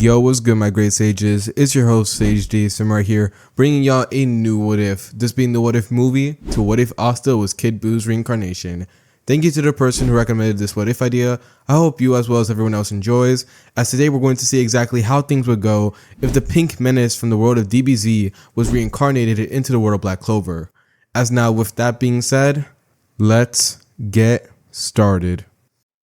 Yo, what's good, my great sages? It's your host, Sage DSM right here, bringing y'all a new What If. This being the What If movie to What If Asta was Kid Boo's reincarnation. Thank you to the person who recommended this What If idea. I hope you, as well as everyone else, enjoys, as today we're going to see exactly how things would go if the pink menace from the world of DBZ was reincarnated into the world of Black Clover. As now, with that being said, let's get started.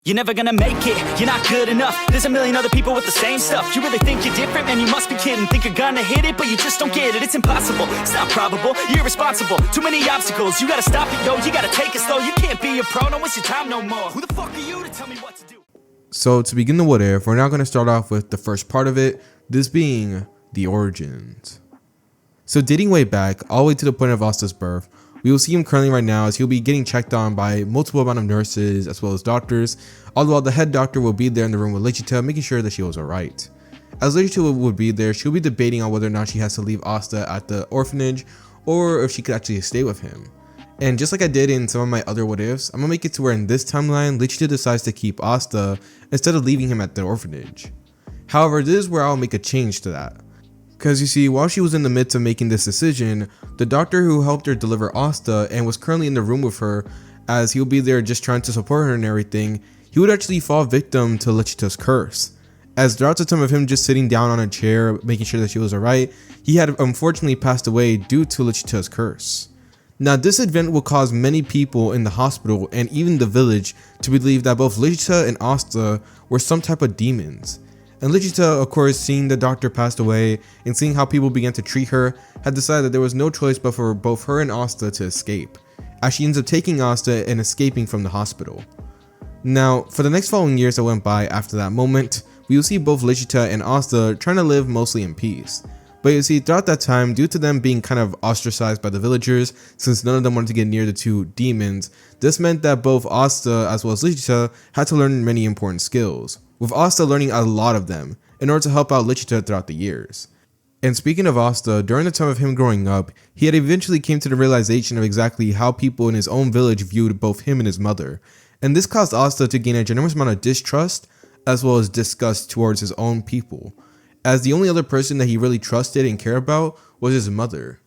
You're never gonna make it, you're not good enough. There's a million other people with the same stuff. You really think you're different, man, you must be kidding. Think you're gonna hit it, but you just don't get it. It's impossible, it's not probable, you're irresponsible. Too many obstacles, you gotta stop it, yo. You gotta take it slow, you can't be a pro, don't waste your time no more. Who the fuck are you to tell me what to do? So to begin the What If, we're now going to start off with the first part of it, this being the origins. So dating way back, all the way to the point of Asta's birth, we will see him currently right now as he'll be getting checked on by multiple amount of nurses as well as doctors, all while the head doctor will be there in the room with Lichita, making sure that she was alright. As Lichita would be there, she'll be debating on whether or not she has to leave Asta at the orphanage or if she could actually stay with him. And just like I did in some of my other What Ifs, I'm gonna make it to where in this timeline, Lichita decides to keep Asta instead of leaving him at the orphanage. However, this is where I'll make a change to that. Because you see, while she was in the midst of making this decision, the doctor who helped her deliver Asta and was currently in the room with her, as he'll be there just trying to support her and everything, he would actually fall victim to Lichita's curse. As throughout the time of him just sitting down on a chair, making sure that she was alright, he had unfortunately passed away due to Lichita's curse. Now this event will cause many people in the hospital and even the village to believe that both Lichita and Asta were some type of demons. And Lichita, of course, seeing the doctor passed away and seeing how people began to treat her, had decided that there was no choice but for both her and Asta to escape, as she ends up taking Asta and escaping from the hospital. Now, for the next following years that went by after that moment, we will see both Lichita and Asta trying to live mostly in peace. But you see, throughout that time, due to them being kind of ostracized by the villagers, since none of them wanted to get near the two demons, this meant that both Asta as well as Lichita had to learn many important skills, with Asta learning a lot of them in order to help out Lichita throughout the years. And speaking of Asta, during the time of him growing up, he had eventually came to the realization of exactly how people in his own village viewed both him and his mother, and this caused Asta to gain a generous amount of distrust as well as disgust towards his own people, as the only other person that he really trusted and cared about was his mother.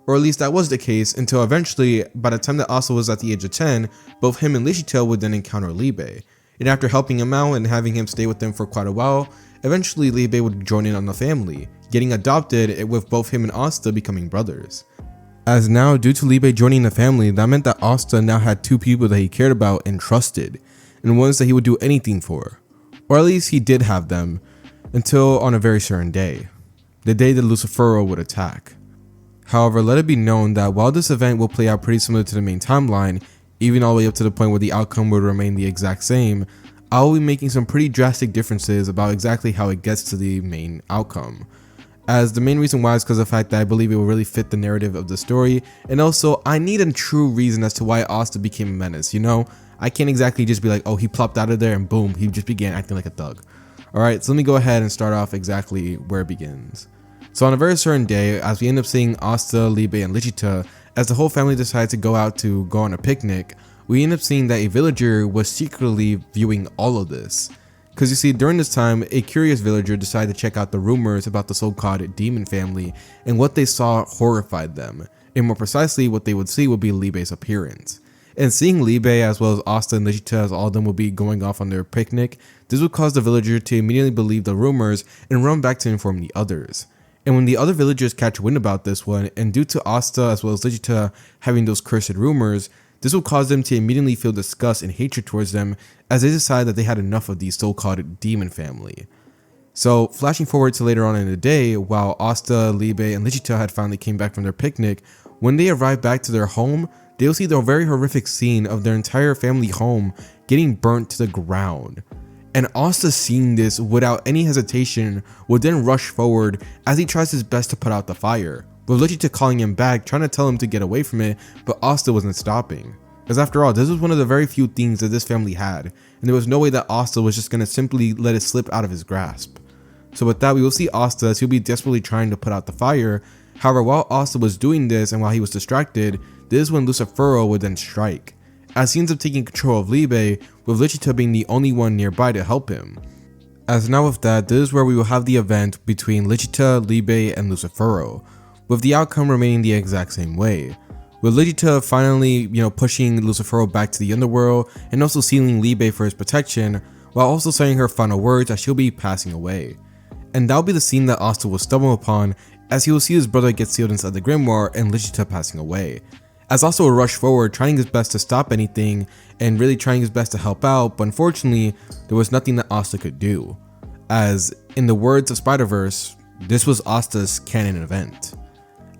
Or at least that was the case until eventually, by the time that Asta was at the age of 10, both him and Lichita would then encounter Libe. And after helping him out and having him stay with them for quite a while, eventually Libe would join in on the family, getting adopted with both him and Asta becoming brothers. As now, due to Libe joining the family, that meant that Asta now had two people that he cared about and trusted, and ones that he would do anything for. Or at least he did have them, until on a very certain day, the day that Lucifero would attack. However, let it be known that while this event will play out pretty similar to the main timeline, even all the way up to the point where the outcome would remain the exact same, I will be making some pretty drastic differences about exactly how it gets to the main outcome. As the main reason why is because of the fact that I believe it will really fit the narrative of the story, and also I need a true reason as to why Asta became a menace, you know? I can't exactly just be like, oh, he plopped out of there and boom, he just began acting like a thug. Alright, so let me go ahead and start off exactly where it begins. So on a very certain day, as we end up seeing Asta, Libe, and Lichita, as the whole family decides to go on a picnic, we end up seeing that a villager was secretly viewing all of this. Because you see, during this time, a curious villager decided to check out the rumors about the so-called demon family, and what they saw horrified them, and more precisely what they would see would be Libe's appearance. And seeing Libe as well as Asta and Lichita as all of them would be going off on their picnic, this would cause the villager to immediately believe the rumors and run back to inform the others. And when the other villagers catch wind about this one, and due to Asta as well as Lichita having those cursed rumors, this will cause them to immediately feel disgust and hatred towards them as they decide that they had enough of the so-called demon family. So flashing forward to later on in the day, while Asta, Libe, and Lichita had finally came back from their picnic, when they arrive back to their home, they'll see the very horrific scene of their entire family home getting burnt to the ground. And Asta, seeing this without any hesitation, would then rush forward as he tries his best to put out the fire, with Lichita calling him back, trying to tell him to get away from it, but Asta wasn't stopping. As after all, this was one of the very few things that this family had, and there was no way that Asta was just going to simply let it slip out of his grasp. So with that, we will see Asta as he'll be desperately trying to put out the fire. However, while Asta was doing this and while he was distracted, this is when Lucifero would then strike, as he ends up taking control of Libe, with Lichita being the only one nearby to help him. As now with that, this is where we will have the event between Lichita, Libe, and Lucifero, with the outcome remaining the exact same way. With Lichita finally, pushing Lucifero back to the underworld and also sealing Libe for his protection, while also saying her final words as she'll be passing away. And that'll be the scene that Asta will stumble upon as he will see his brother get sealed inside the grimoire and Lichita passing away. As Asta will rush forward, trying his best to stop anything and really trying his best to help out, but unfortunately, there was nothing that Asta could do. As in the words of Spider-Verse, this was Asta's canon event.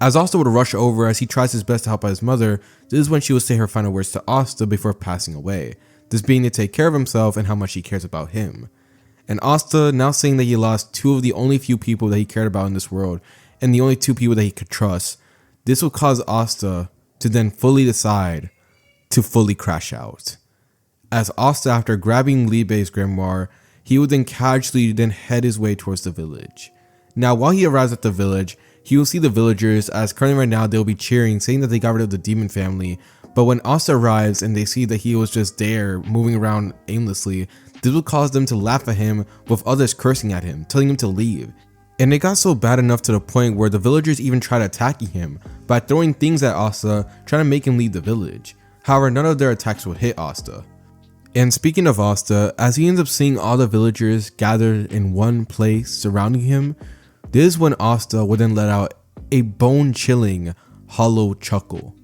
As Asta would rush over as he tries his best to help out his mother, this is when she would say her final words to Asta before passing away, this being to take care of himself and how much he cares about him. And Asta, now saying that he lost two of the only few people that he cared about in this world, and the only two people that he could trust, this will cause Asta to then fully decide to fully crash out. As Asta, after grabbing Libe's grimoire, he would then casually head his way towards the village. Now while he arrives at the village, he will see the villagers, as currently right now they'll be cheering, saying that they got rid of the demon family, but when Asta arrives and they see that he was just there moving around aimlessly, this will cause them to laugh at him, with others cursing at him, telling him to leave. And it got so bad enough to the point where the villagers even tried attacking him by throwing things at Asta, trying to make him leave the village. However, none of their attacks would hit Asta. And speaking of Asta, as he ends up seeing all the villagers gathered in one place surrounding him, this is when Asta would then let out a bone-chilling, hollow chuckle.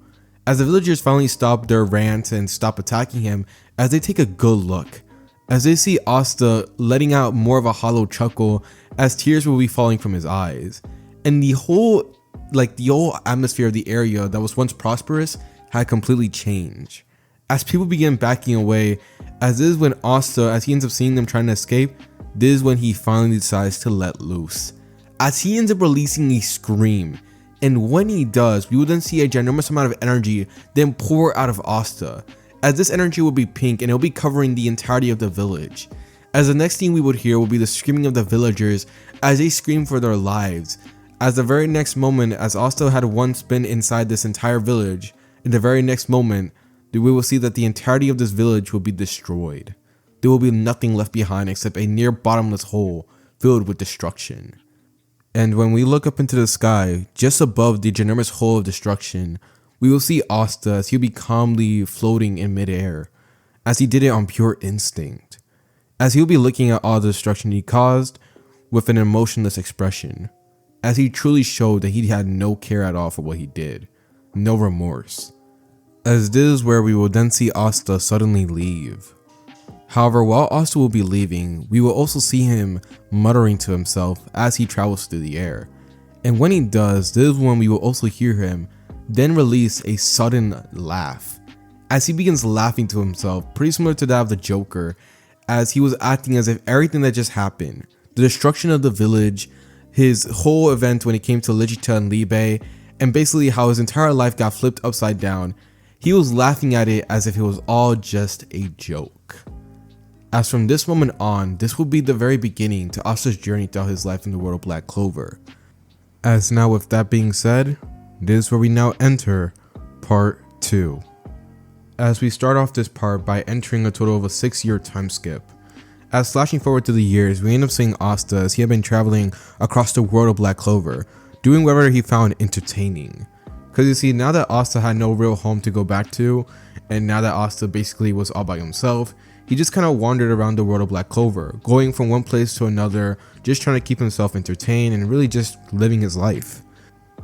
As the villagers finally stop their rant and stop attacking him, as they take a good look, as they see Asta letting out more of a hollow chuckle as tears will be falling from his eyes. And the whole atmosphere of the area that was once prosperous had completely changed. As people begin backing away, as this is when Asta, as he ends up seeing them trying to escape, this is when he finally decides to let loose. As he ends up releasing a scream, and when he does, we will then see a ginormous amount of energy then pour out of Asta, as this energy will be pink and it will be covering the entirety of the village. As the next thing we would hear will be the screaming of the villagers as they scream for their lives. As the very next moment, as Asta had once been inside this entire village, in the very next moment, we will see that the entirety of this village will be destroyed. There will be nothing left behind except a near bottomless hole filled with destruction. And when we look up into the sky, just above the ginormous hole of destruction, we will see Asta as he'll be calmly floating in midair, as he did it on pure instinct, as he'll be looking at all the destruction he caused with an emotionless expression, as he truly showed that he had no care at all for what he did, no remorse. As this is where we will then see Asta suddenly leave. However, while Asta will be leaving, we will also see him muttering to himself as he travels through the air. And when he does, this is when we will also hear him then release a sudden laugh, as he begins laughing to himself, pretty similar to that of the Joker, as he was acting as if everything that just happened, the destruction of the village, his whole event when it came to Lichita and Libe, and basically how his entire life got flipped upside down, he was laughing at it as if it was all just a joke. As from this moment on, this will be the very beginning to Asta's journey throughout his life in the world of Black Clover. As now with that being said, this is where we now enter part 2. As we start off this part by entering a total of a 6-year time skip. As slashing forward to the years, we end up seeing Asta as he had been traveling across the world of Black Clover, doing whatever he found entertaining. Because you see, now that Asta had no real home to go back to, and now that Asta basically was all by himself, he just kind of wandered around the world of Black Clover, going from one place to another, just trying to keep himself entertained and really just living his life.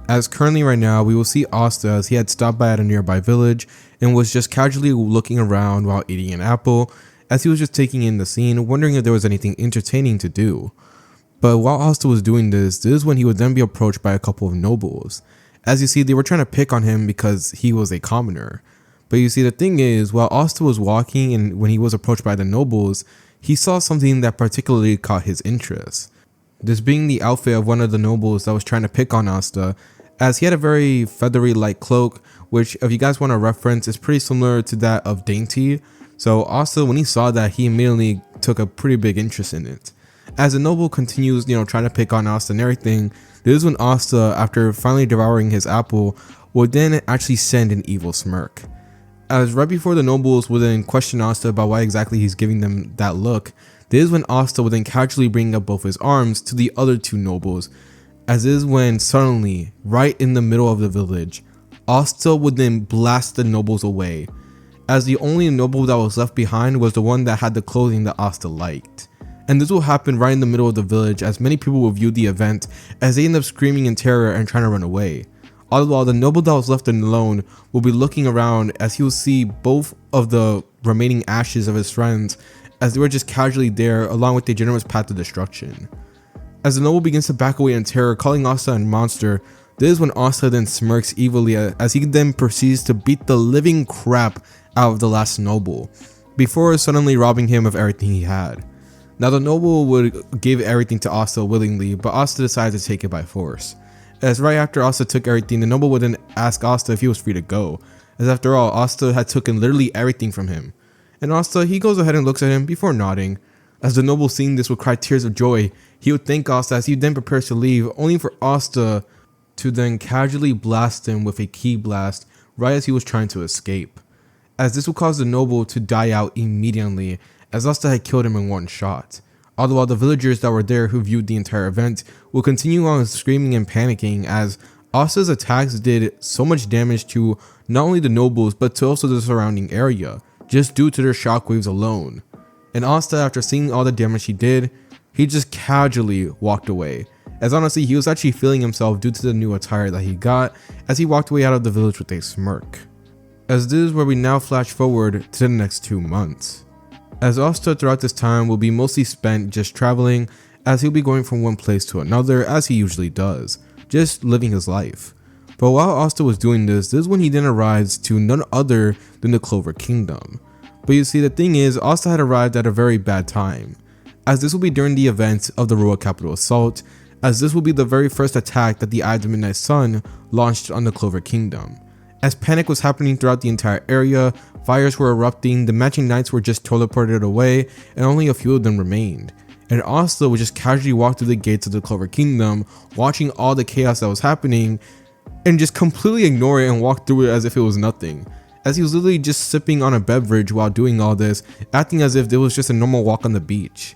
As currently right now, we will see Asta as he had stopped by at a nearby village and was just casually looking around while eating an apple, as he was just taking in the scene, wondering if there was anything entertaining to do. But while Asta was doing this is when he would then be approached by a couple of nobles. As you see, they were trying to pick on him because he was a commoner. But you see, the thing is, while Asta was walking and when he was approached by the nobles, he saw something that particularly caught his interest. This being the outfit of one of the nobles that was trying to pick on Asta, as he had a very feathery light cloak, which if you guys want to reference is pretty similar to that of Dainty. So Asta, when he saw that, he immediately took a pretty big interest in it. As the noble continues, trying to pick on Asta and everything, this is when Asta, after finally devouring his apple, would then actually send an evil smirk. As right before the nobles would then question Asta about why exactly he's giving them that look, this is when Asta would then casually bring up both his arms to the other two nobles, as is when suddenly, right in the middle of the village, Asta would then blast the nobles away, as the only noble that was left behind was the one that had the clothing that Asta liked. And this will happen right in the middle of the village, as many people will view the event as they end up screaming in terror and trying to run away. All the while, the noble that was left alone will be looking around as he will see both of the remaining ashes of his friends as they were just casually there along with the generous path to destruction. As the noble begins to back away in terror, calling Asta a monster, this is when Asta then smirks evilly as he then proceeds to beat the living crap out of the last noble, before suddenly robbing him of everything he had. Now the noble would give everything to Asta willingly, but Asta decided to take it by force. As right after Asta took everything, the noble would then ask Asta if he was free to go, as after all, Asta had taken literally everything from him. And Asta, he goes ahead and looks at him before nodding. As the noble seeing this would cry tears of joy, he would thank Asta as he then prepares to leave, only for Asta to then casually blast him with a key blast right as he was trying to escape. As this would cause the noble to die out immediately, as Asta had killed him in one shot. All the while the villagers that were there who viewed the entire event will continue on screaming and panicking as Asta's attacks did so much damage to not only the nobles but to also the surrounding area, just due to their shockwaves alone. And Asta, after seeing all the damage he did, he just casually walked away, as honestly he was actually feeling himself due to the new attire that he got as he walked away out of the village with a smirk. As this is where we now flash forward to the next 2 months. As Asta throughout this time will be mostly spent just traveling, as he'll be going from one place to another as he usually does, just living his life. But while Asta was doing this is when he then arrives to none other than the Clover Kingdom. But you see, the thing is, Asta had arrived at a very bad time, as this will be during the event of the Royal Capital Assault, as this will be the very first attack that the Eye of the Midnight Sun launched on the Clover Kingdom. As panic was happening throughout the entire area, fires were erupting, the matching knights were just teleported away, and only a few of them remained. And Asta would just casually walk through the gates of the Clover Kingdom, watching all the chaos that was happening, and just completely ignore it and walk through it as if it was nothing. As he was literally just sipping on a beverage while doing all this, acting as if it was just a normal walk on the beach.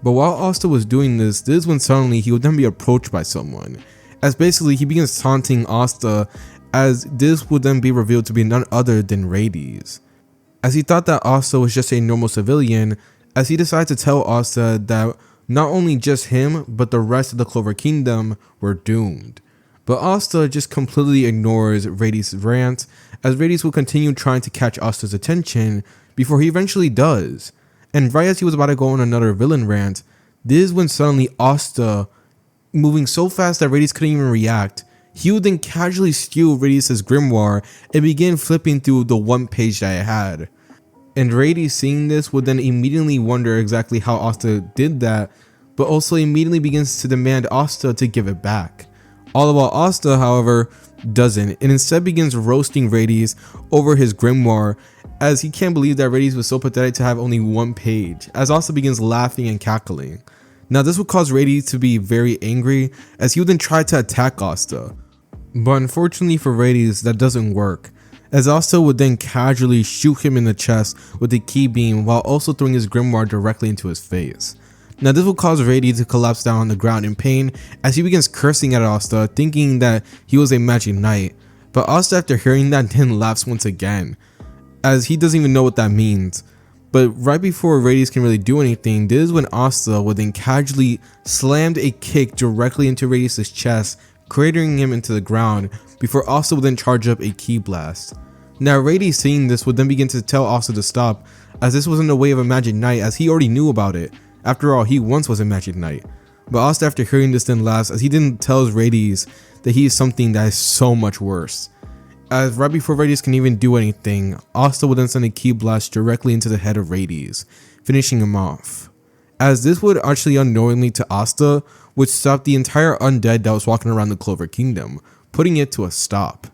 But while Asta was doing this is when suddenly he would then be approached by someone, as basically he begins taunting Asta, as this would then be revealed to be none other than Rades. As he thought that Asta was just a normal civilian, as he decided to tell Asta that not only just him, but the rest of the Clover Kingdom were doomed. But Asta just completely ignores Rades' rant, as Rades will continue trying to catch Asta's attention before he eventually does. And right as he was about to go on another villain rant, this is when suddenly Asta, moving so fast that Rades couldn't even react, he would then casually steal Rades' grimoire and begin flipping through the one page that it had. And Rades, seeing this, would then immediately wonder exactly how Asta did that, but also immediately begins to demand Asta to give it back. All the while Asta, however, doesn't, and instead begins roasting Rades over his grimoire, as he can't believe that Rades was so pathetic to have only one page, as Asta begins laughing and cackling. Now this would cause Rades to be very angry, as he would then try to attack Asta. But unfortunately for Rades, that doesn't work, as Asta would then casually shoot him in the chest with a key beam while also throwing his grimoire directly into his face. Now this will cause Rades to collapse down on the ground in pain as he begins cursing at Asta, thinking that he was a magic knight. But Asta, after hearing that, then laughs once again, as he doesn't even know what that means. But right before Rades can really do anything, this is when Asta would then casually slam a kick directly into Rades' chest, cratering him into the ground, before Asta would then charge up a ki blast. Now Rades, seeing this, would then begin to tell Asta to stop, as this wasn't the way of a magic knight, as he already knew about it. After all, he once was a magic knight. But Asta, after hearing this, then laughs, as he then tells Rades that he is something that is so much worse. As right before Rades can even do anything, Asta would then send a ki blast directly into the head of Rades, finishing him off. As this would actually unknowingly to Asta, would stop the entire undead that was walking around the Clover Kingdom, putting it to a stop.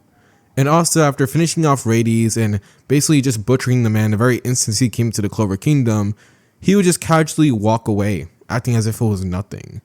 And Asta, after finishing off Rades and basically just butchering the man the very instant he came to the Clover Kingdom, he would just casually walk away, acting as if it was nothing.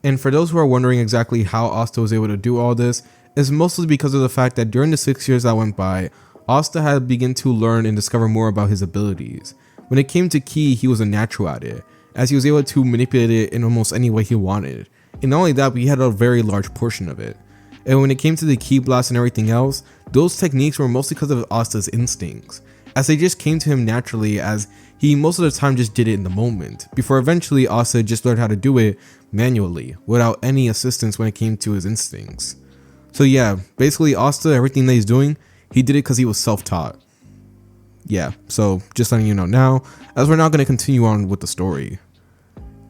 And for those who are wondering exactly how Asta was able to do all this, is mostly because of the fact that during the 6 years that went by, Asta had begun to learn and discover more about his abilities. When it came to ki, he was a natural at it, as he was able to manipulate it in almost any way he wanted. And not only that, but he had a very large portion of it. And when it came to the ki blast and everything else, those techniques were mostly because of Asta's instincts, as they just came to him naturally, as he most of the time just did it in the moment, before eventually Asta just learned how to do it manually, without any assistance when it came to his instincts. So yeah, basically Asta, everything that he's doing, he did it because he was self-taught. Yeah, so just letting you know now, as we're now going to continue on with the story.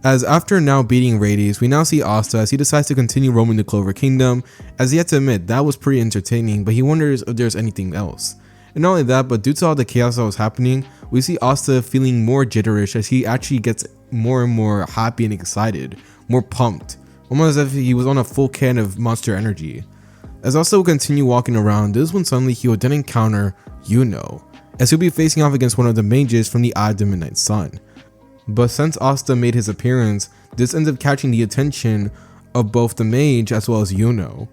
As after now beating Rades, we now see Asta as he decides to continue roaming the Clover Kingdom, as he had to admit that was pretty entertaining, but he wonders if there's anything else. And not only that, but due to all the chaos that was happening, we see Asta feeling more jitterish as he actually gets more and more happy and excited, more pumped, almost as if he was on a full can of Monster Energy. As Asta will continue walking around, this is when suddenly he would then encounter Yuno, as he'll be facing off against one of the mages from the Eye of the Midnight Sun. But since Asta made his appearance, this ends up catching the attention of both the mage as well as Yuno.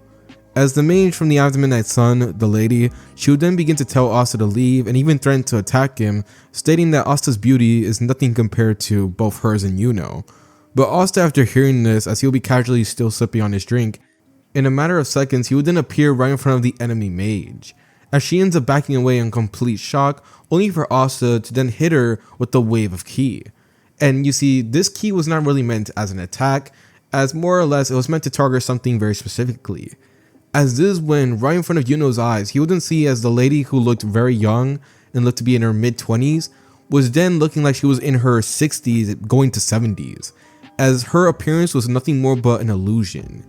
As the mage from the Eye of the Midnight Sun, the lady, she would then begin to tell Asta to leave and even threaten to attack him, stating that Asta's beauty is nothing compared to both hers and Yuno. But Asta, after hearing this, as he'll be casually still sipping on his drink, in a matter of seconds he would then appear right in front of the enemy mage, as she ends up backing away in complete shock, only for Asta to then hit her with the wave of ki. And you see, this ki was not really meant as an attack, as more or less it was meant to target something very specifically. As this is when, right in front of Yuno's eyes, he would then see as the lady who looked very young and looked to be in her mid-20s, was then looking like she was in her 60s going to 70s, as her appearance was nothing more but an illusion.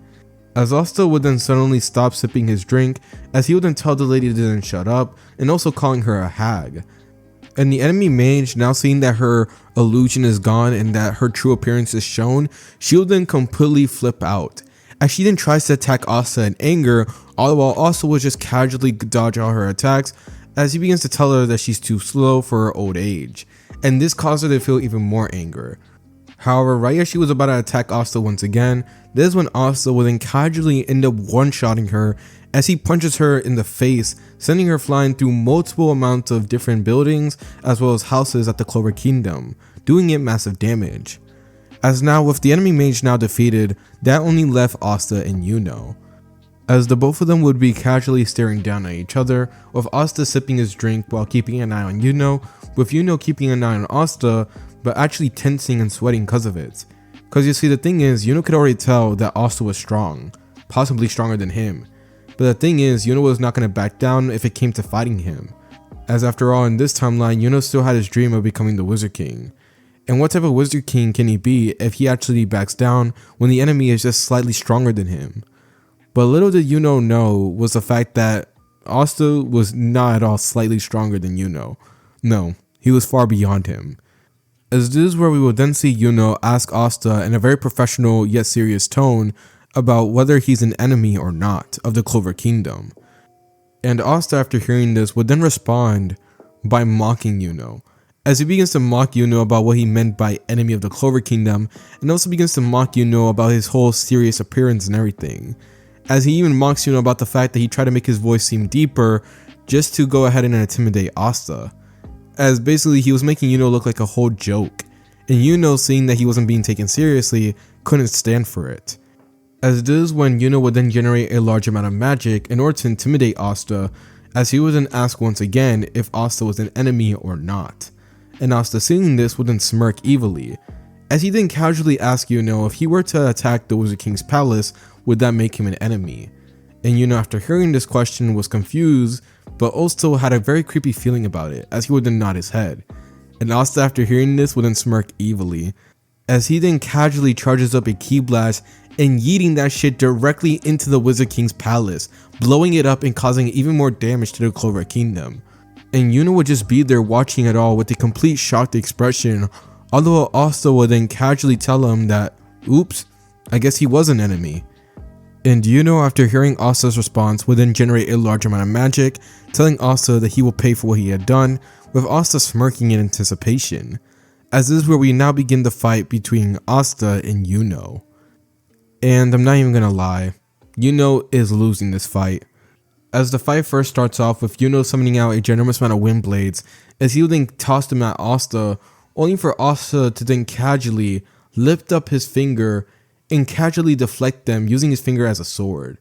As Asta would then suddenly stop sipping his drink, as he would then tell the lady to then shut up, and also calling her a hag. And the enemy mage, now seeing that her illusion is gone and that her true appearance is shown, she will then completely flip out, as she then tries to attack Asta in anger, all the while Asta will just casually dodge all her attacks, as he begins to tell her that she's too slow for her old age, and this caused her to feel even more anger. However, right as she was about to attack Asta once again, this is when Asta will then casually end up one-shotting her as he punches her in the face, sending her flying through multiple amounts of different buildings as well as houses at the Clover Kingdom, doing it massive damage. As now with the enemy mage now defeated, that only left Asta and Yuno, as the both of them would be casually staring down at each other, with Asta sipping his drink while keeping an eye on Yuno, with Yuno keeping an eye on Asta, but actually tensing and sweating because of it. Because you see, the thing is, Yuno could already tell that Asta was strong, possibly stronger than him. But the thing is, Yuno was not going to back down if it came to fighting him, as after all, in this timeline, Yuno still had his dream of becoming the Wizard King. And what type of Wizard King can he be if he actually backs down when the enemy is just slightly stronger than him? But little did Yuno know was the fact that Asta was not at all slightly stronger than Yuno. No, he was far beyond him. As this is where we will then see Yuno ask Asta in a very professional yet serious tone about whether he's an enemy or not of the Clover Kingdom. And Asta, after hearing this, would then respond by mocking Yuno, as he begins to mock Yuno about what he meant by enemy of the Clover Kingdom, and also begins to mock Yuno about his whole serious appearance and everything, as he even mocks Yuno about the fact that he tried to make his voice seem deeper just to go ahead and intimidate Asta, as basically he was making Yuno look like a whole joke, and Yuno, seeing that he wasn't being taken seriously, couldn't stand for it. As this is when Yuno would then generate a large amount of magic in order to intimidate Asta, as he would then ask once again if Asta was an enemy or not. And Asta, seeing this, would then smirk evilly, as he then casually asked Yuno if he were to attack the Wizard King's palace, would that make him an enemy? And Yuno, after hearing this question, was confused, but also had a very creepy feeling about it, as he would then nod his head. And Asta, after hearing this, would then smirk evilly, as he then casually charges up a ki blast and yeeting that shit directly into the Wizard King's palace, blowing it up and causing even more damage to the Clover Kingdom. And Yuno would just be there watching it all with a complete shocked expression, although Asta would then casually tell him that, oops, I guess he was an enemy. And Yuno, after hearing Asta's response, would then generate a large amount of magic, telling Asta that he will pay for what he had done, with Asta smirking in anticipation, as this is where we now begin the fight between Asta and Yuno. And I'm not even gonna lie, Yuno is losing this fight, as the fight first starts off with Yuno summoning out a generous amount of wind blades, as he would then toss them at Asta, only for Asta to then casually lift up his finger and casually deflect them using his finger as a sword.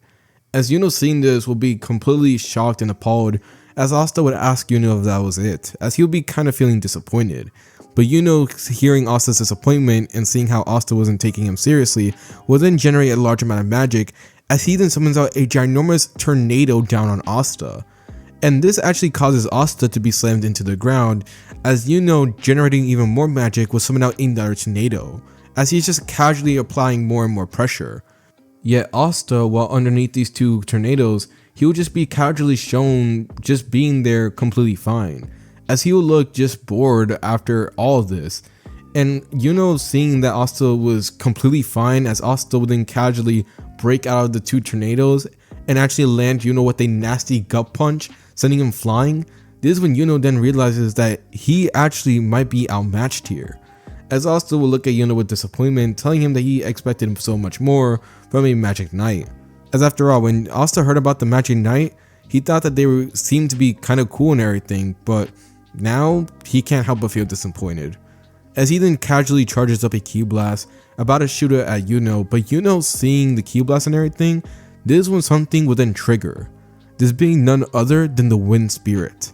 As Yuno seeing this will be completely shocked and appalled, as Asta would ask Yuno if that was it, as he would be kind of feeling disappointed. But Yuno, hearing Asta's disappointment and seeing how Asta wasn't taking him seriously, will then generate a large amount of magic as he then summons out a ginormous tornado down on Asta. And this actually causes Asta to be slammed into the ground, as Yuno, generating even more magic, will summon out another tornado, as he's just casually applying more and more pressure. Yet Asta, while underneath these two tornadoes, he will just be casually shown just being there completely fine, as he will look just bored after all of this. And Yuno, seeing that Asta was completely fine, as Asta would then casually break out of the two tornadoes and actually land Yuno with a nasty gut punch, sending him flying. This is when Yuno then realizes that he actually might be outmatched here, as Asta will look at Yuno with disappointment, telling him that he expected so much more from a magic knight. As after all, when Asta heard about the magic knight, he thought that they seemed to be kind of cool and everything, but now he can't help but feel disappointed. As he then casually charges up a ki blast, about to shoot it at Yuno, but Yuno, seeing the ki blast and everything, this is when something would then trigger, this being none other than the wind spirit.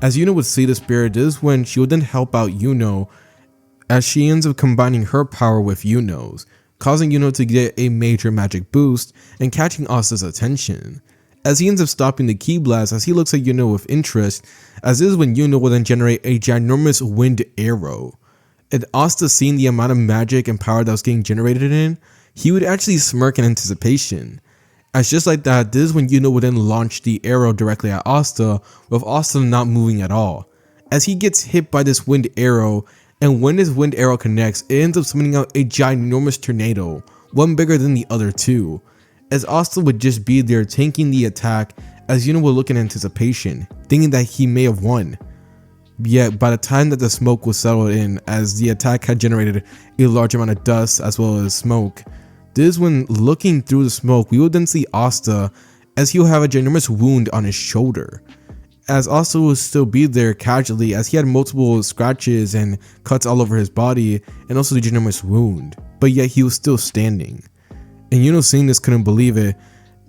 As Yuno would see the spirit, this is when she would then help out Yuno, as she ends up combining her power with Yuno's, causing Yuno to get a major magic boost and catching Asta's attention. As he ends up stopping the ki blast, as he looks at Yuno with interest, as this is when Yuno will then generate a ginormous wind arrow. And Asta, seeing the amount of magic and power that was getting generated in, he would actually smirk in anticipation. As just like that, this is when Yuno would then launch the arrow directly at Asta, with Asta not moving at all. As he gets hit by this wind arrow, and when this wind arrow connects, it ends up summoning out a ginormous tornado, one bigger than the other two. As Asta would just be there tanking the attack, as Yuno would look in anticipation, thinking that he may have won. Yet by the time that the smoke was settled in, as the attack had generated a large amount of dust as well as smoke, this is when, looking through the smoke, we would then see Asta, as he will have a ginormous wound on his shoulder. As Asta will still be there casually, as he had multiple scratches and cuts all over his body, and also the ginormous wound, but yet he was still standing. And Yuno, seeing this, couldn't believe it,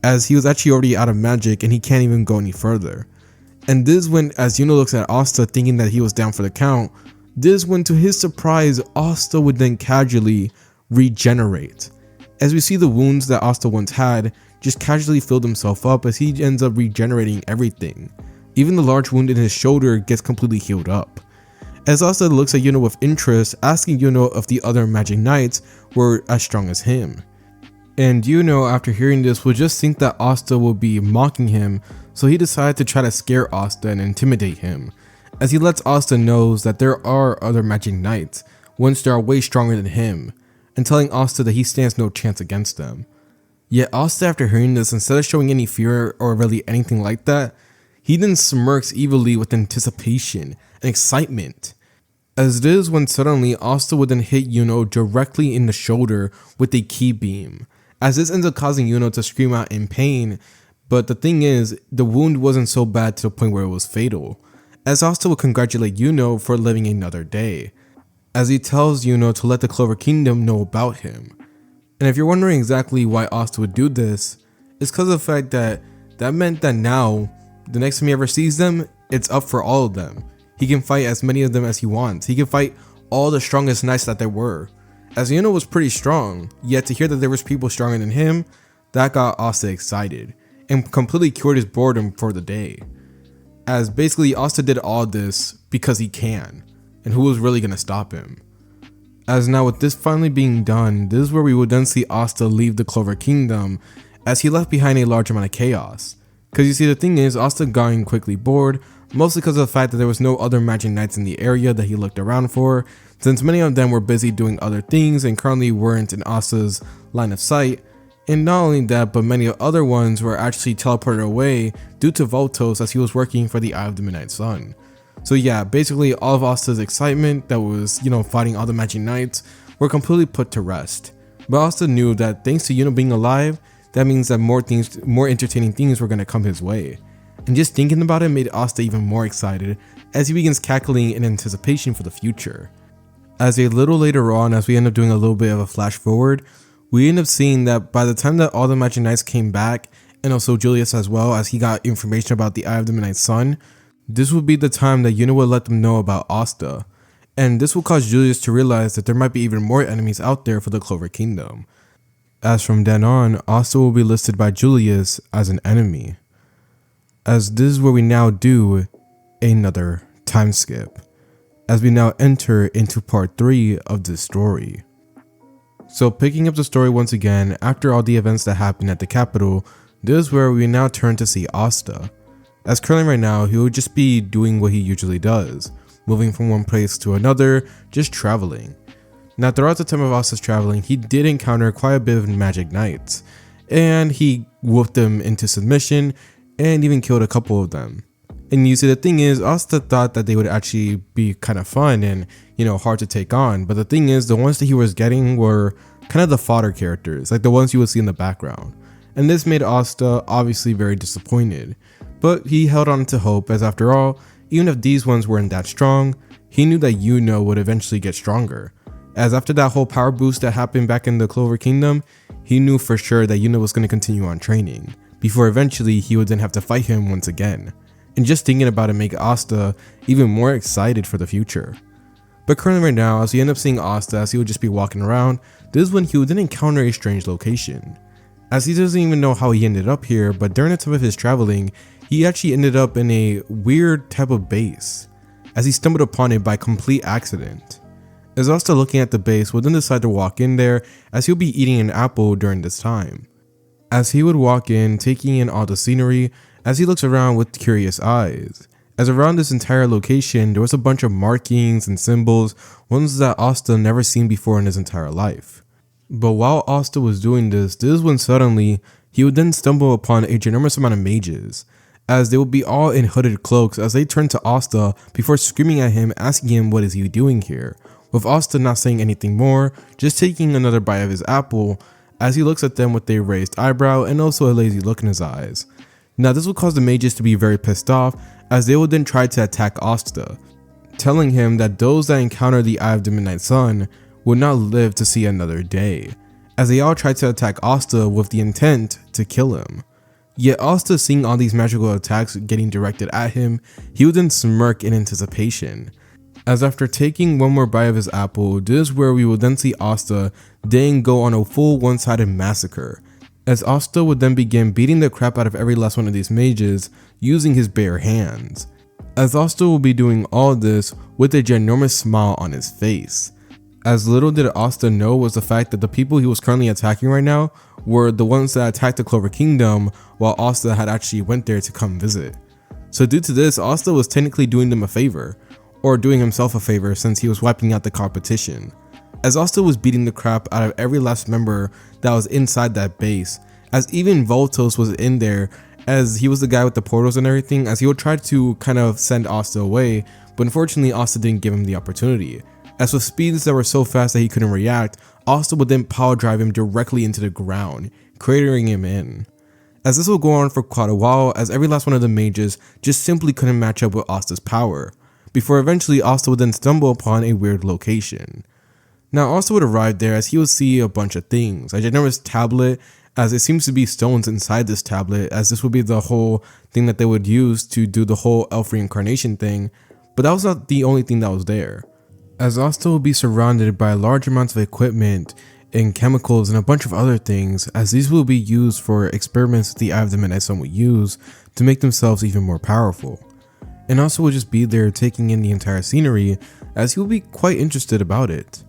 as he was actually already out of magic and he can't even go any further. And this is when, as Yuno looks at Asta thinking that he was down for the count, this is when, to his surprise, Asta would then casually regenerate. As we see the wounds that Asta once had just casually fill himself up, as he ends up regenerating everything. Even the large wound in his shoulder gets completely healed up. As Asta looks at Yuno with interest, asking Yuno if the other magic knights were as strong as him. And Yuno, after hearing this, would just think that Asta will be mocking him, so he decided to try to scare Asta and intimidate him, as he lets Asta know that there are other magic knights, ones that are way stronger than him, and telling Asta that he stands no chance against them. Yet Asta, after hearing this, instead of showing any fear or really anything like that, he then smirks evilly with anticipation and excitement. As it is when suddenly Asta would then hit Yuno directly in the shoulder with a ki beam, as this ends up causing Yuno to scream out in pain. But the thing is, the wound wasn't so bad to the point where it was fatal, as Asta will congratulate Yuno for living another day, as he tells Yuno to let the Clover Kingdom know about him. And if you're wondering exactly why Asta would do this, it's because of the fact that meant that now, the next time he ever sees them, it's up for all of them. He can fight as many of them as he wants. He can fight all the strongest knights that there were. As Yuno was pretty strong, yet to hear that there was people stronger than him, that got Asta excited, and completely cured his boredom for the day. As basically Asta did all this because he can, and who was really going to stop him. As now with this finally being done, this is where we would then see Asta leave the Clover Kingdom, as he left behind a large amount of chaos. Because you see, the thing is, Asta got quickly bored, mostly because of the fact that there was no other magic knights in the area that he looked around for, since many of them were busy doing other things and currently weren't in Asta's line of sight. And not only that, but many other ones were actually teleported away due to Voltos, as he was working for the Eye of the Midnight Sun. So yeah, basically all of Asta's excitement that was, fighting all the magic knights were completely put to rest. But Asta knew that thanks to Yuno being alive, that means that more entertaining things were going to come his way. And just thinking about it made Asta even more excited, as he begins cackling in anticipation for the future. As a little later on, as we end up doing a little bit of a flash forward, we end up seeing that by the time that all the Magic Knights came back, and also Julius as well, as he got information about the Eye of the Midnight Sun, this would be the time that Yuna would let them know about Asta. And this will cause Julius to realize that there might be even more enemies out there for the Clover Kingdom. As from then on, Asta will be listed by Julius as an enemy. As this is where we now do another time skip, as we now enter into part 3 of this story. So picking up the story once again, after all the events that happened at the capital, this is where we now turn to see Asta. As currently right now, he would just be doing what he usually does, moving from one place to another, just traveling. Now throughout the time of Asta's traveling, he did encounter quite a bit of Magic Knights, and he whooped them into submission and even killed a couple of them. And you see, the thing is, Asta thought that they would actually be kind of fun and, hard to take on. But the thing is, the ones that he was getting were kind of the fodder characters, like the ones you would see in the background. And this made Asta obviously very disappointed. But he held on to hope, as after all, even if these ones weren't that strong, he knew that Yuna would eventually get stronger. As after that whole power boost that happened back in the Clover Kingdom, he knew for sure that Yuna was going to continue on training, before eventually he would then have to fight him once again. And just thinking about it make Asta even more excited for the future. But currently right now, as we end up seeing Asta as he would just be walking around, this is when he would then encounter a strange location. As he doesn't even know how he ended up here, but during the time of his traveling, he actually ended up in a weird type of base, as he stumbled upon it by complete accident. As Asta looking at the base would then decide to walk in there, as he'll be eating an apple during this time. As he would walk in, taking in all the scenery, as he looks around with curious eyes, as around this entire location there was a bunch of markings and symbols, ones that Asta never seen before in his entire life. But while Asta was doing this is when suddenly he would then stumble upon a ginormous amount of mages, as they would be all in hooded cloaks as they turned to Asta before screaming at him, asking him what is he doing here, with Asta not saying anything more, just taking another bite of his apple, as he looks at them with a raised eyebrow and also a lazy look in his eyes. Now this would cause the mages to be very pissed off, as they would then try to attack Asta, telling him that those that encounter the Eye of the Midnight Sun would not live to see another day, as they all tried to attack Asta with the intent to kill him. Yet Asta, seeing all these magical attacks getting directed at him, he would then smirk in anticipation, as after taking one more bite of his apple, this is where we would then see Asta then go on a full one-sided massacre, as Asta would then begin beating the crap out of every last one of these mages using his bare hands. As Asta will be doing all this with a ginormous smile on his face. As little did Asta know was the fact that the people he was currently attacking right now were the ones that attacked the Clover Kingdom, while Asta had actually went there to come visit. So due to this, Asta was technically doing them a favor, or doing himself a favor since he was wiping out the competition, as Asta was beating the crap out of every last member that was inside that base, as even Voltos was in there, as he was the guy with the portals and everything, as he would try to kind of send Asta away, but unfortunately Asta didn't give him the opportunity, as with speeds that were so fast that he couldn't react, Asta would then power drive him directly into the ground, cratering him in. As this will go on for quite a while, as every last one of the mages just simply couldn't match up with Asta's power, before eventually Asta would then stumble upon a weird location. Now Asta would arrive there as he would see a bunch of things, a ginormous tablet, as it seems to be stones inside this tablet, as this would be the whole thing that they would use to do the whole elf reincarnation thing, but that was not the only thing that was there. As Asta would be surrounded by large amounts of equipment and chemicals and a bunch of other things, as these will be used for experiments that the Eye of the Midnight Sun would use to make themselves even more powerful. And Asta would just be there taking in the entire scenery, as he would be quite interested about it.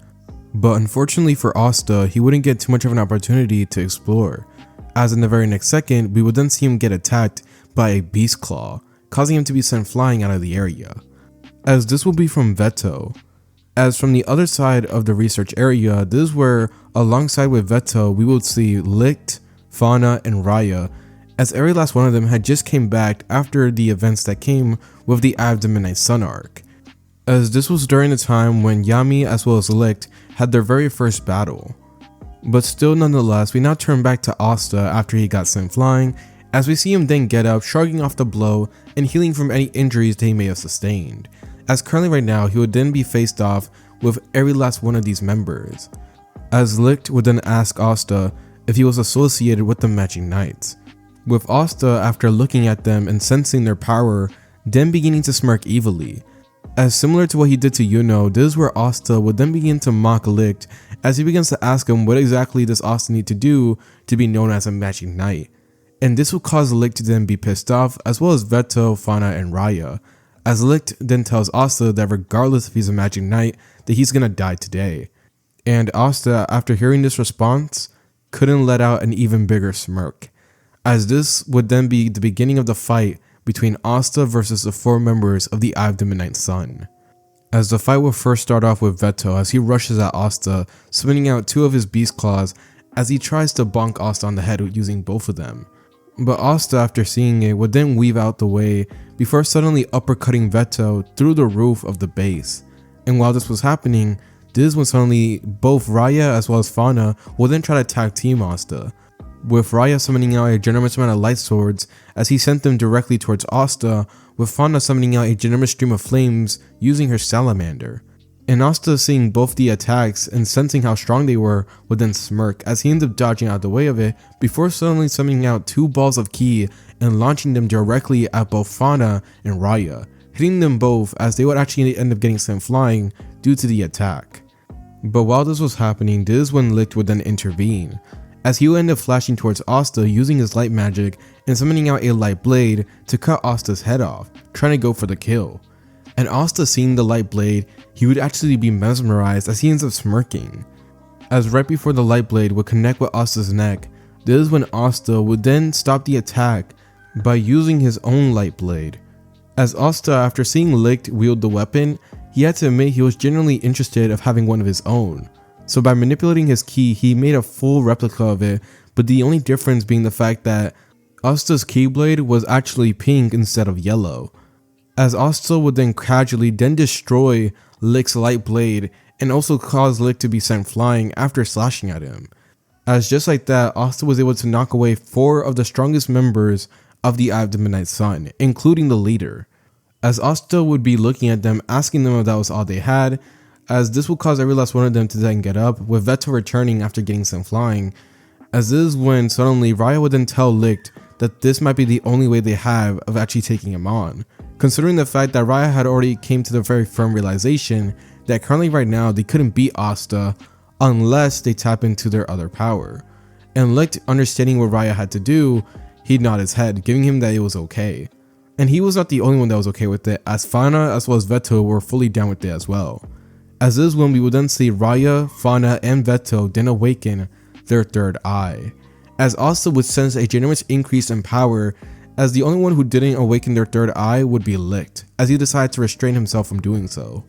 But unfortunately for Asta, he wouldn't get too much of an opportunity to explore, as in the very next second we would then see him get attacked by a beast claw, causing him to be sent flying out of the area. As this will be from Veto. As from the other side of the research area, this is where alongside with Veto we would see Licht, Fauna, and Raya, as every last one of them had just came back after the events that came with the Eye of the Midnight Sun arc, as this was during the time when Yami as well as Licht had their very first battle. But still nonetheless, we now turn back to Asta after he got sent flying, as we see him then get up, shrugging off the blow and healing from any injuries that he may have sustained, as currently right now he would then be faced off with every last one of these members, as Licht would then ask Asta if he was associated with the Magic Knights, with Asta, after looking at them and sensing their power, then beginning to smirk evilly. As similar to what he did to Yuno, this is where Asta would then begin to mock Licht as he begins to ask him what exactly does Asta need to do to be known as a Magic Knight. And this will cause Licht to then be pissed off, as well as Veto, Fauna, and Raya, as Licht then tells Asta that regardless if he's a Magic Knight, that he's gonna die today. And Asta, after hearing this response, couldn't let out an even bigger smirk, as this would then be the beginning of the fight between Asta versus the 4 members of the Eye of the Midnight Sun. As the fight will first start off with Veto as he rushes at Asta, spinning out 2 of his beast claws as he tries to bonk Asta on the head using both of them. But Asta, after seeing it, would then weave out the way before suddenly uppercutting Veto through the roof of the base. And while this was happening, this is when suddenly both Raya as well as Fauna will then try to tag team Asta, with Raya summoning out a generous amount of light swords as he sent them directly towards Asta, with Fauna summoning out a generous stream of flames using her salamander. And Asta, seeing both the attacks and sensing how strong they were, would then smirk as he ends up dodging out of the way of it before suddenly summoning out 2 balls of ki and launching them directly at both Fauna and Raya, hitting them both as they would actually end up getting sent flying due to the attack. But while this was happening, this is when Licht would then intervene, as he would end up flashing towards Asta using his light magic and summoning out a light blade to cut Asta's head off, trying to go for the kill. And Asta, seeing the light blade, he would actually be mesmerized as he ends up smirking, as right before the light blade would connect with Asta's neck, this is when Asta would then stop the attack by using his own light blade. As Asta, after seeing Licht wield the weapon, he had to admit he was genuinely interested of having one of his own. So by manipulating his ki, he made a full replica of it, but the only difference being the fact that Asta's keyblade was actually pink instead of yellow, as Asta would then casually then destroy Licht's light blade and also cause Licht to be sent flying after slashing at him. As just like that, Asta was able to knock away 4 of the strongest members of the Eye of the Midnight Sun, including the leader, as Asta would be looking at them, asking them if that was all they had, as this will cause every last one of them to then get up, with Veto returning after getting sent flying, as this is when suddenly Raya would then tell Licht that this might be the only way they have of actually taking him on, considering the fact that Raya had already came to the very firm realization that currently right now they couldn't beat Asta unless they tap into their other power. And Licht, understanding what Raya had to do, he'd nod his head, giving him that it was okay. And he was not the only one that was okay with it, as Fauna as well as Veto were fully down with it as well. As this is when we would then see Raya, Fauna, and Veto then awaken their third eye, as Asta would sense a generous increase in power, as the only one who didn't awaken their third eye would be Licht, as he decided to restrain himself from doing so.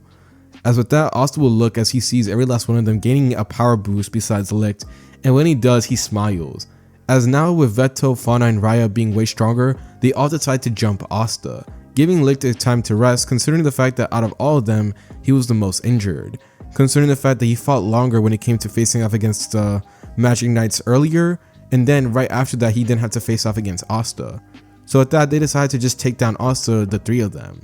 As with that, Asta will look as he sees every last one of them gaining a power boost besides Licht, and when he does, he smiles, as now with Veto, Fauna, and Raya being way stronger, they all decide to jump Asta, giving Licht a time to rest, considering the fact that out of all of them, he was the most injured, considering the fact that he fought longer when it came to facing off against the Magic Knights earlier, and then right after that he then had to face off against Asta. So with that, they decided to just take down Asta, the 3 of them.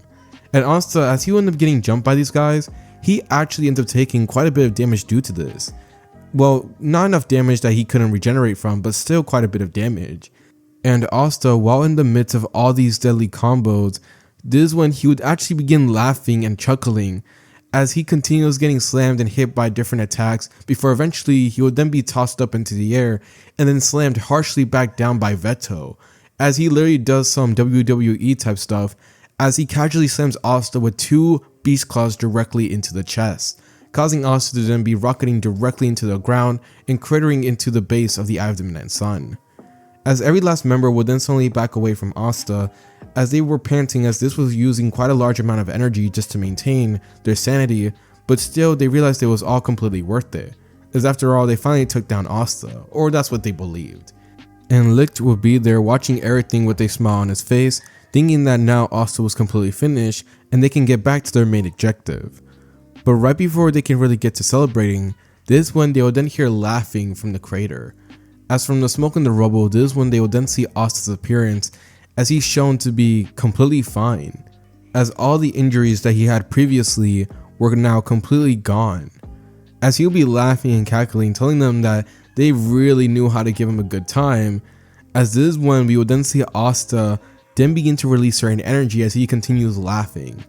And Asta, as he would end up getting jumped by these guys, he actually ended up taking quite a bit of damage due to this. Well, not enough damage that he couldn't regenerate from, but still quite a bit of damage. And Asta, while in the midst of all these deadly combos, this is when he would actually begin laughing and chuckling as he continues getting slammed and hit by different attacks before eventually he would then be tossed up into the air and then slammed harshly back down by Veto, as he literally does some WWE type stuff as he casually slams Asta with 2 beast claws directly into the chest, causing Asta to then be rocketing directly into the ground and cratering into the base of the Eye of the Midnight Sun. As every last member would then suddenly back away from Asta, as they were panting, as this was using quite a large amount of energy just to maintain their sanity, but still they realized it was all completely worth it, as after all they finally took down Asta, or that's what they believed. And Licht would be there watching everything with a smile on his face, thinking that now Asta was completely finished and they can get back to their main objective. But right before they can really get to celebrating, this is when they will then hear laughing from the crater. As from the smoke and the rubble, this is when they will then see Asta's appearance, as he's shown to be completely fine, as all the injuries that he had previously were now completely gone, as he'll be laughing and cackling, telling them that they really knew how to give him a good time. As this is when we would then see Asta then begin to release certain energy as he continues laughing.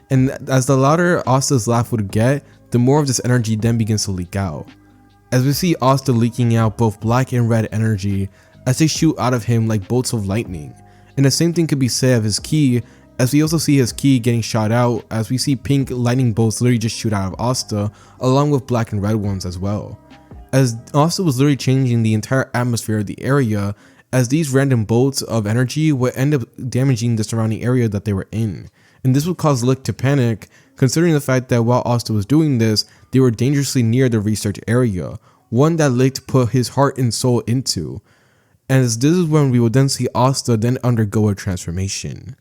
And as the louder Asta's laugh would get, the more of this energy then begins to leak out. As we see Asta leaking out both black and red energy as they shoot out of him like bolts of lightning. And the same thing could be said of his ki, as we also see his ki getting shot out, as we see pink lightning bolts literally just shoot out of Asta, along with black and red ones as well. As Asta was literally changing the entire atmosphere of the area, as these random bolts of energy would end up damaging the surrounding area that they were in. And this would cause Licht to panic, considering the fact that while Asta was doing this, they were dangerously near the research area, one that Licht put his heart and soul into. And as this is when we would then see Asta then undergo a transformation.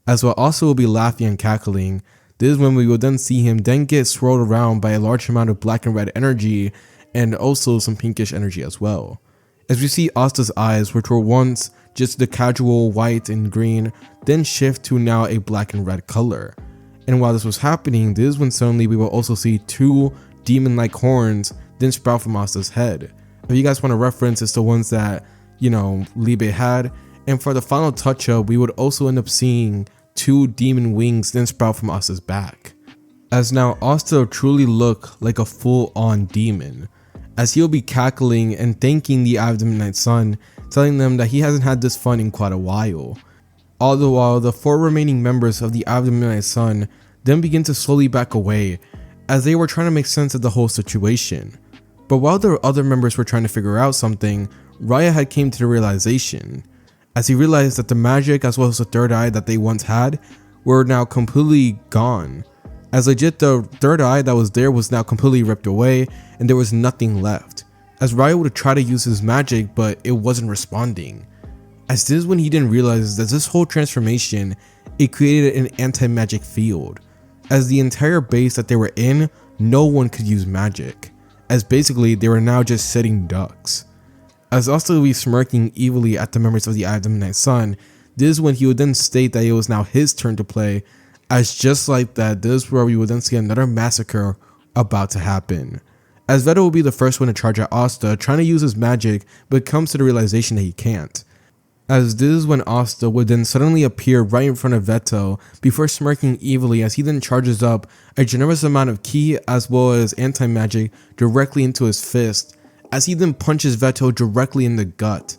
As while Asta will be laughing and cackling, this is when we will then see him then get swirled around by a large amount of black and red energy, and also some pinkish energy as well. As we see Asta's eyes, which were once just the casual white and green, then shift to now a black and red color. And while this was happening, this is when suddenly we will also see two demon-like horns then sprout from Asta's head. If you guys want to reference, it's the ones that, Liebe had. And for the final touch-up, we would also end up seeing two demon wings then sprout from Asta's back. As now Asta truly look like a full-on demon, as he'll be cackling and thanking the Eye of the Midnight Sun, telling them that he hasn't had this fun in quite a while. All the while, the four remaining members of the Eye of the Midnight Sun then begin to slowly back away, as they were trying to make sense of the whole situation. But while the other members were trying to figure out something, Raya had came to the realization, as he realized that the magic as well as the third eye that they once had were now completely gone. As legit, the third eye that was there was now completely ripped away and there was nothing left. As Raya would try to use his magic, but it wasn't responding. As this is when he didn't realize that this whole transformation, it created an anti-magic field. As the entire base that they were in, no one could use magic. As basically they were now just sitting ducks. As Asta would be smirking evilly at the members of the Eye of the Midnight Sun, this is when he would then state that it was now his turn to play, as just like that, this is where we would then see another massacre about to happen. As Veto will be the first one to charge at Asta, trying to use his magic, but comes to the realization that he can't. As this is when Asta would then suddenly appear right in front of Veto, before smirking evilly as he then charges up a generous amount of ki as well as anti-magic directly into his fist, as he then punches Veto directly in the gut.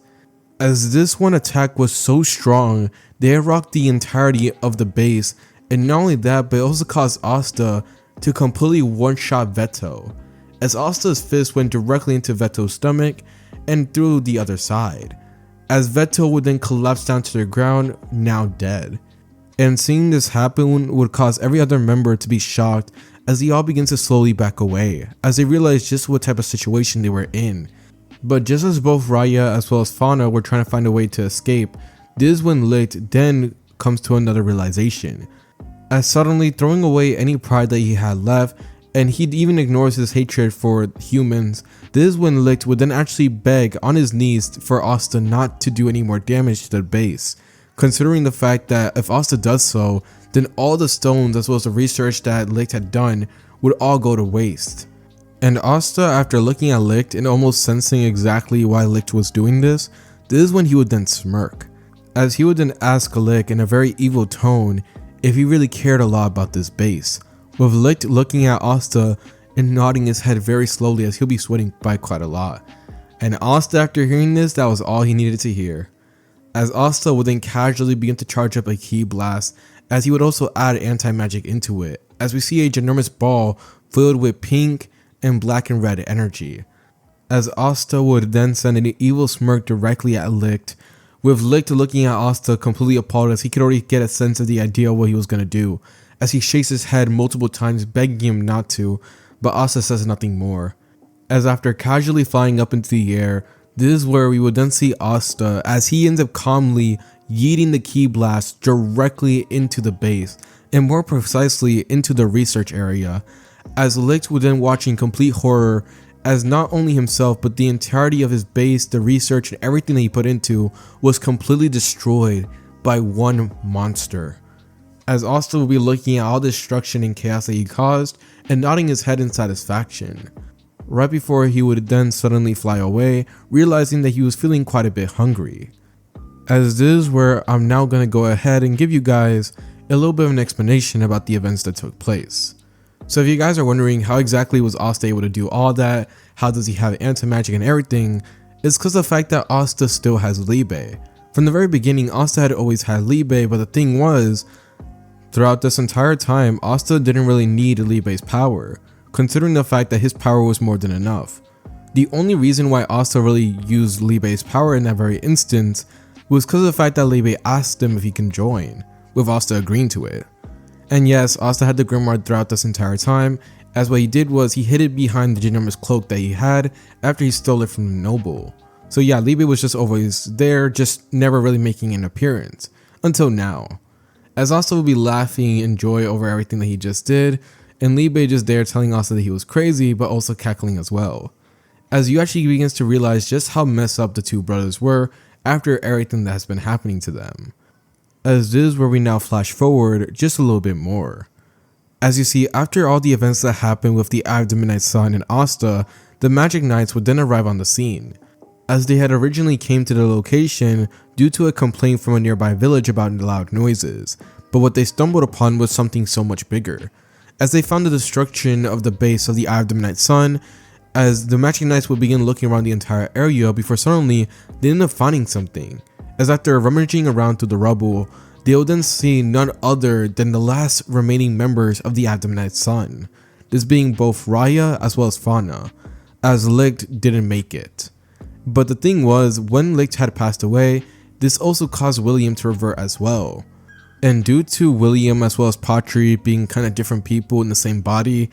As this one attack was so strong, they rocked the entirety of the base, and not only that, but it also caused Asta to completely one-shot Veto, as Asta's fist went directly into Veto's stomach and through the other side, as Veto would then collapse down to the ground, now dead. And seeing this happen would cause every other member to be shocked, as they all begin to slowly back away, as they realize just what type of situation they were in. But just as both Raya as well as Fauna were trying to find a way to escape, this is when Licht then comes to another realization, as suddenly throwing away any pride that he had left, and he even ignores his hatred for humans. This is when Licht would then actually beg on his knees for Asta not to do any more damage to the base, considering the fact that if Asta does so, then all the stones as well as the research that Licht had done would all go to waste. And Asta, after looking at Licht and almost sensing exactly why Licht was doing this is when he would then smirk, as he would then ask Licht in a very evil tone if he really cared a lot about this base, with Licht looking at Asta and nodding his head very slowly as he'll be sweating by quite a lot. And Asta, after hearing this, that was all he needed to hear, as Asta would then casually begin to charge up a ki blast, as he would also add anti-magic into it, as we see a ginormous ball filled with pink and black and red energy. As Asta would then send an evil smirk directly at Licht, with Licht looking at Asta completely appalled as he could already get a sense of the idea of what he was going to do, as he shakes his head multiple times begging him not to, but Asta says nothing more. As after casually flying up into the air, this is where we would then see Asta as he ends up calmly yeeting the ki blast directly into the base, and more precisely into the research area, as Licht would then watch in complete horror as not only himself but the entirety of his base, the research and everything that he put into was completely destroyed by one monster. as Asta will be looking at all the destruction and chaos that he caused and nodding his head in satisfaction, right before he would then suddenly fly away, realizing that he was feeling quite a bit hungry. As this is where I'm now going to go ahead and give you guys a little bit of an explanation about the events that took place. So if you guys are wondering how exactly was Asta able to do all that, how does he have anti-magic and everything, it's because of the fact that Asta still has Libe. From the very beginning, Asta had always had Libe, but the thing was, throughout this entire time, Asta didn't really need Libe's power, considering the fact that his power was more than enough. The only reason why Asta really used Libe's power in that very instance was because of the fact that Libe asked him if he can join, with Asta agreeing to it. And yes, Asta had the Grimoire throughout this entire time, as what he did was he hid it behind the ginormous cloak that he had after he stole it from the noble. So yeah, Libe was just always there, just never really making an appearance, until now. As Asta would be laughing in joy over everything that he just did, and Libe just there telling Asta that he was crazy, but also cackling as well. As you actually begins to realize just how messed up the two brothers were after everything that has been happening to them. As this is where we now flash forward just a little bit more. As you see, after all the events that happened with the Eye of the Midnight Sun and Asta, the Magic Knights would then arrive on the scene, as they had originally came to the location due to a complaint from a nearby village about loud noises, but what they stumbled upon was something so much bigger, as they found the destruction of the base of the Eye of the Midnight Sun, as the Magic Knights would begin looking around the entire area before suddenly they end up finding something, as after rummaging around through the rubble, they will then see none other than the last remaining members of the Eye of the Midnight Sun, this being both Raya as well as Fauna, as Licht didn't make it. But the thing was, when Licht had passed away, this also caused William to revert as well. And due to William as well as Patry being kind of different people in the same body,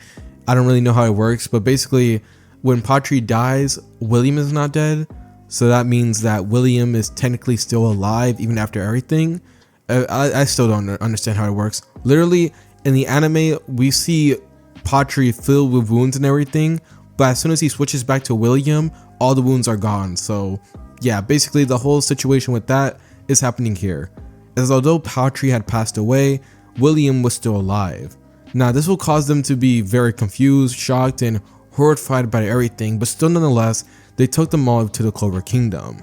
I don't really know how it works, but basically when Patry dies, William is not dead, so that means that William is technically still alive even after everything. I still don't understand how it works. Literally, in the anime, we see Patry filled with wounds and everything, but as soon as he switches back to William, all the wounds are gone. So yeah, basically the whole situation with that is happening here, as although Patry had passed away, William was still alive. Now this will cause them to be very confused, shocked, and horrified by everything, but still nonetheless, they took them all to the Clover Kingdom.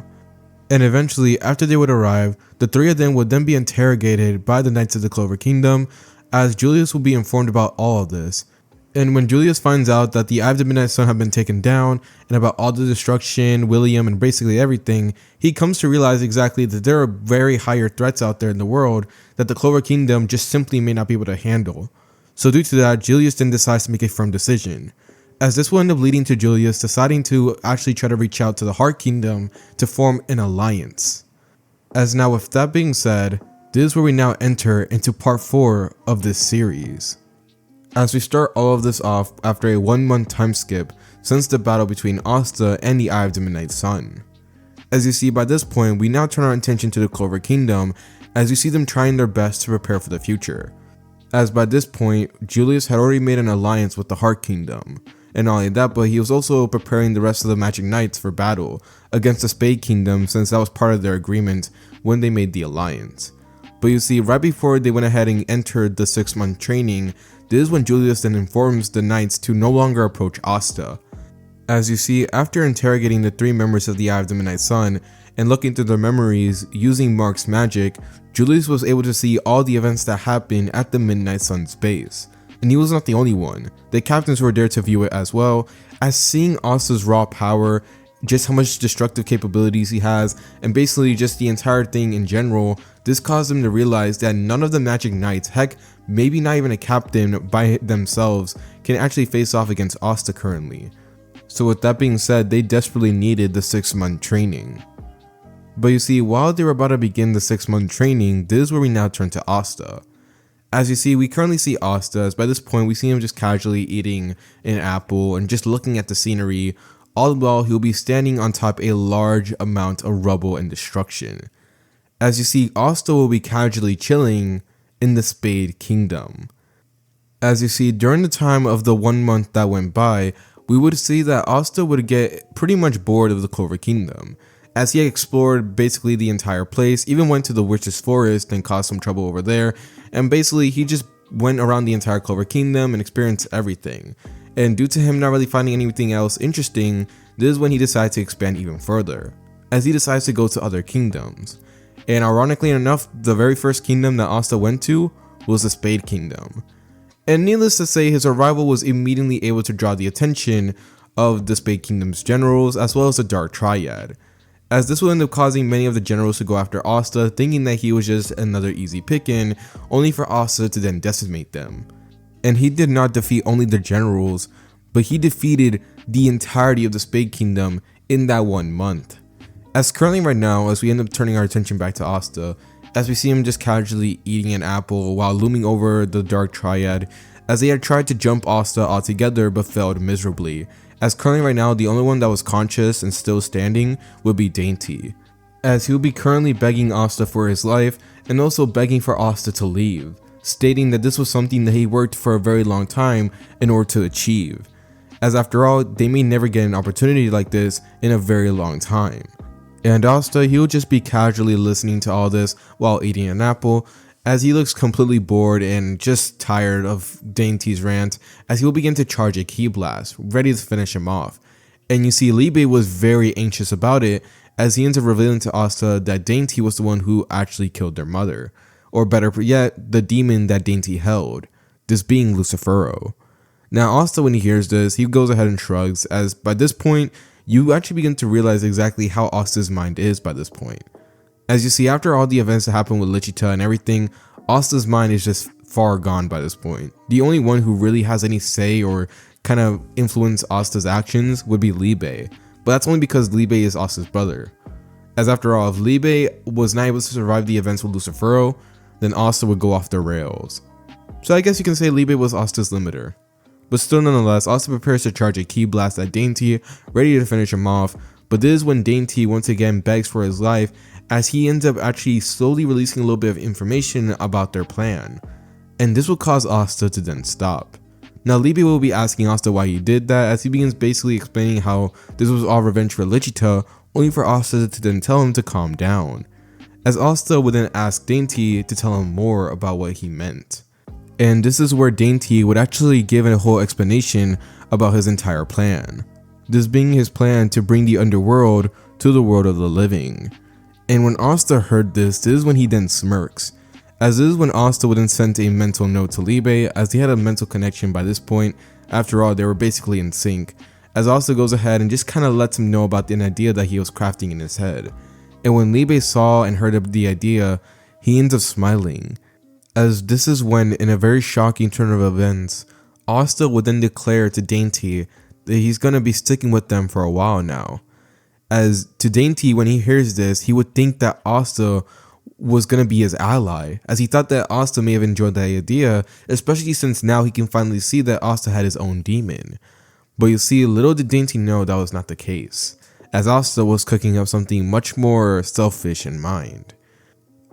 And eventually, after they would arrive, the three of them would then be interrogated by the Knights of the Clover Kingdom, as Julius will be informed about all of this. And when Julius finds out that the Eye of the Midnight Sun have been taken down, and about all the destruction, William, and basically everything, he comes to realize exactly that there are very higher threats out there in the world that the Clover Kingdom just simply may not be able to handle. So due to that, Julius then decides to make a firm decision, as this will end up leading to Julius deciding to actually try to reach out to the Heart Kingdom to form an alliance. As now with that being said, this is where we now enter into part 4 of this series, as we start all of this off after a 1-month time skip since the battle between Asta and the Eye of the Midnight Sun. As you see, by this point, we now turn our attention to the Clover Kingdom, as you see them trying their best to prepare for the future. As by this point, Julius had already made an alliance with the Heart Kingdom, and not only that, but he was also preparing the rest of the Magic Knights for battle against the Spade Kingdom, since that was part of their agreement when they made the alliance. But you see, right before they went ahead and entered the 6-month training, this is when Julius then informs the Knights to no longer approach Asta. As you see, after interrogating the 3 members of the Eye of the Midnight Sun and looking through their memories using Mark's magic, Julius was able to see all the events that happened at the Midnight Sun's base. And he was not the only one. The captains were there to view it as well, as seeing Asta's raw power, just how much destructive capabilities he has, and basically just the entire thing in general, this caused them to realize that none of the Magic Knights, heck, maybe not even a captain by themselves, can actually face off against Asta currently. So with that being said, they desperately needed the 6-month training. But you see, while they were about to begin the 6-month training, this is where we now turn to Asta. As you see, we currently see Asta, as by this point we see him just casually eating an apple and just looking at the scenery, all the while he'll be standing on top a large amount of rubble and destruction. As you see, Asta will be casually chilling in the Spade Kingdom. As you see, during the time of the 1 month that went by, we would see that Asta would get pretty much bored of the Clover Kingdom, as he explored basically the entire place, even went to the witch's forest and caused some trouble over there, and basically he just went around the entire Clover Kingdom and experienced everything. And due to him not really finding anything else interesting, this is when he decided to expand even further, as he decides to go to other kingdoms. And ironically enough, the very first kingdom that Asta went to was the Spade Kingdom. And needless to say, his arrival was immediately able to draw the attention of the Spade Kingdom's generals as well as the Dark Triad, as this will end up causing many of the generals to go after Asta, thinking that he was just another easy pick-in, only for Asta to then decimate them. And he did not defeat only the generals, but he defeated the entirety of the Spade Kingdom in that 1 month. As currently right now, as we end up turning our attention back to Asta, as we see him just casually eating an apple while looming over the Dark Triad, as they had tried to jump Asta altogether but failed miserably, as currently right now the only one that was conscious and still standing would be Dainty, as he will be currently begging Asta for his life and also begging for Asta to leave, stating that this was something that he worked for a very long time in order to achieve, as after all, they may never get an opportunity like this in a very long time. And Asta, he will just be casually listening to all this while eating an apple, as he looks completely bored and just tired of Dainty's rant, as he will begin to charge a ki blast, ready to finish him off. And you see Libe was very anxious about it, as he ends up revealing to Asta that Dainty was the one who actually killed their mother, or better yet, the demon that Dainty held, this being Lucifero. Now Asta, when he hears this, he goes ahead and shrugs, as by this point, you actually begin to realize exactly how Asta's mind is by this point. As you see, after all the events that happened with Lichita and everything, Asta's mind is just far gone by this point. The only one who really has any say or kind of influence Asta's actions would be Libe, but that's only because Libe is Asta's brother. As after all, if Libe was not able to survive the events with Lucifero, then Asta would go off the rails. So I guess you can say Libe was Asta's limiter. But still nonetheless, Asta prepares to charge a ki blast at Dainty, ready to finish him off, but this is when Dainty once again begs for his life, as he ends up actually slowly releasing a little bit of information about their plan. And this will cause Asta to then stop. Now Libe will be asking Asta why he did that, as he begins basically explaining how this was all revenge for Lichita, only for Asta to then tell him to calm down, as Asta would then ask Dainty to tell him more about what he meant. And this is where Dainty would actually give a whole explanation about his entire plan, this being his plan to bring the underworld to the world of the living. And when Asta heard this is when he then smirks, as this is when Asta would then send a mental note to Libe, as they had a mental connection by this point. After all, they were basically in sync, as Asta goes ahead and just kind of lets him know about an idea that he was crafting in his head. And when Libe saw and heard of the idea, he ends up smiling, as this is when, in a very shocking turn of events, Asta would then declare to Dainty that he's gonna be sticking with them for a while now. As to Dainty, when he hears this, he would think that Asta was gonna be his ally, as he thought that Asta may have enjoyed the idea, especially since now he can finally see that Asta had his own demon. But you see, little did Dainty know that was not the case, as Asta was cooking up something much more selfish in mind.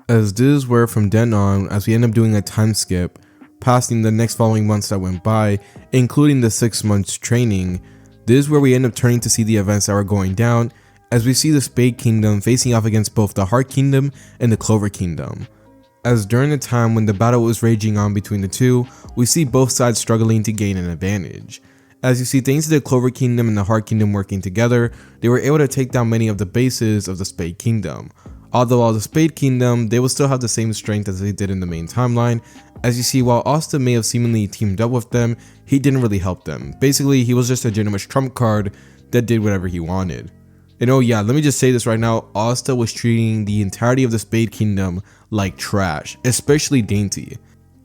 As this is where from then on, as we end up doing a time skip, passing the next following months that went by, including the 6 months training, this is where we end up turning to see the events that were going down, as we see the Spade Kingdom facing off against both the Heart Kingdom and the Clover Kingdom. As during the time when the battle was raging on between the two, we see both sides struggling to gain an advantage. As you see, thanks to the Clover Kingdom and the Heart Kingdom working together, they were able to take down many of the bases of the Spade Kingdom. Although all the Spade Kingdom, they will still have the same strength as they did in the main timeline. As you see, while Asta may have seemingly teamed up with them, he didn't really help them. Basically, he was just a generous trump card that did whatever he wanted. And oh yeah, let me just say this right now, Asta was treating the entirety of the Spade Kingdom like trash, especially Dainty,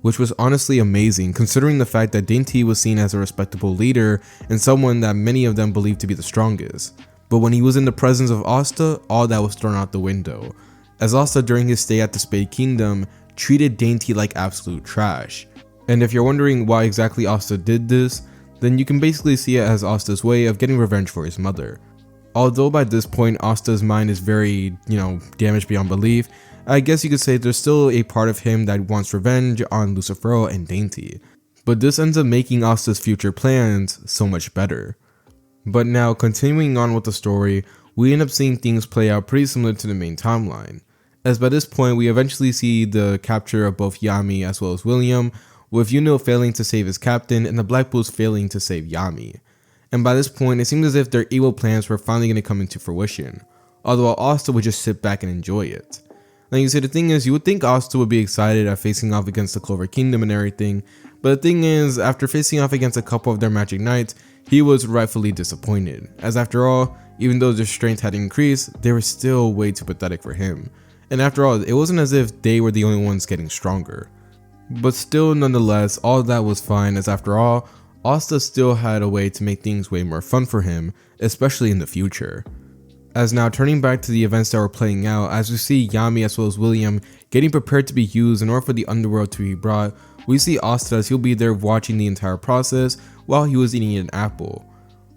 which was honestly amazing considering the fact that Dainty was seen as a respectable leader and someone that many of them believed to be the strongest. But when he was in the presence of Asta, all that was thrown out the window, as Asta during his stay at the Spade Kingdom treated Dainty like absolute trash. And if you're wondering why exactly Asta did this, then you can basically see it as Asta's way of getting revenge for his mother. Although by this point Asta's mind is very, damaged beyond belief, I guess you could say there's still a part of him that wants revenge on Lucifero and Dainty. But this ends up making Asta's future plans so much better. But now, continuing on with the story, we end up seeing things play out pretty similar to the main timeline, as by this point we eventually see the capture of both Yami as well as William, with Yuno failing to save his captain and the Black Bulls failing to save Yami. And by this point it seems as if their evil plans were finally going to come into fruition, although Asta would just sit back and enjoy it. Now you see, the thing is, you would think Asta would be excited at facing off against the Clover Kingdom and everything, but the thing is, after facing off against a couple of their magic knights, he was rightfully disappointed, as after all, even though their strength had increased, they were still way too pathetic for him. And after all, it wasn't as if they were the only ones getting stronger. But still, nonetheless, all of that was fine, as after all, Asta still had a way to make things way more fun for him, especially in the future. As now turning back to the events that were playing out, as we see Yami as well as William getting prepared to be used in order for the underworld to be brought, we see Asta as he'll be there watching the entire process while he was eating an apple.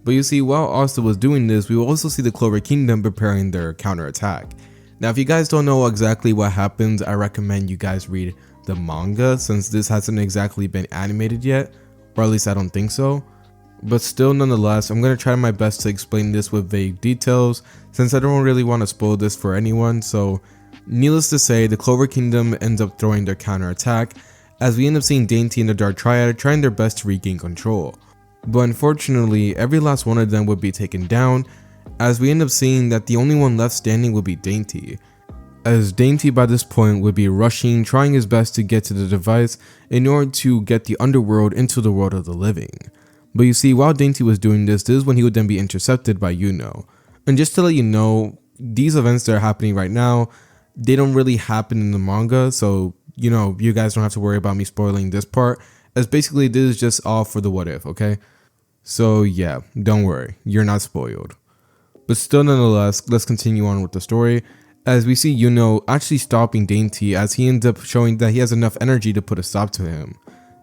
But you see, while Asta was doing this, we will also see the Clover Kingdom preparing their counterattack. Now if you guys don't know exactly what happens, I recommend you guys read the manga, since this hasn't exactly been animated yet, or at least I don't think so. But still, nonetheless, I'm going to try my best to explain this with vague details, since I don't really want to spoil this for anyone. So needless to say, the Clover Kingdom ends up throwing their counterattack, as we end up seeing Dainty and the Dark Triad trying their best to regain control. But unfortunately, every last one of them would be taken down, as we end up seeing that the only one left standing would be Dainty, as Dainty by this point would be rushing, trying his best to get to the device in order to get the underworld into the world of the living. But you see, while Dainty was doing this is when he would then be intercepted by Yuno. And just to let you know, these events that are happening right now, they don't really happen in the manga, so you know, you guys don't have to worry about me spoiling this part, as basically this is just all for the what if, okay? So yeah, don't worry, you're not spoiled. But still, nonetheless, let's continue on with the story, as we see Yuno actually stopping Dainty, as he ends up showing that he has enough energy to put a stop to him.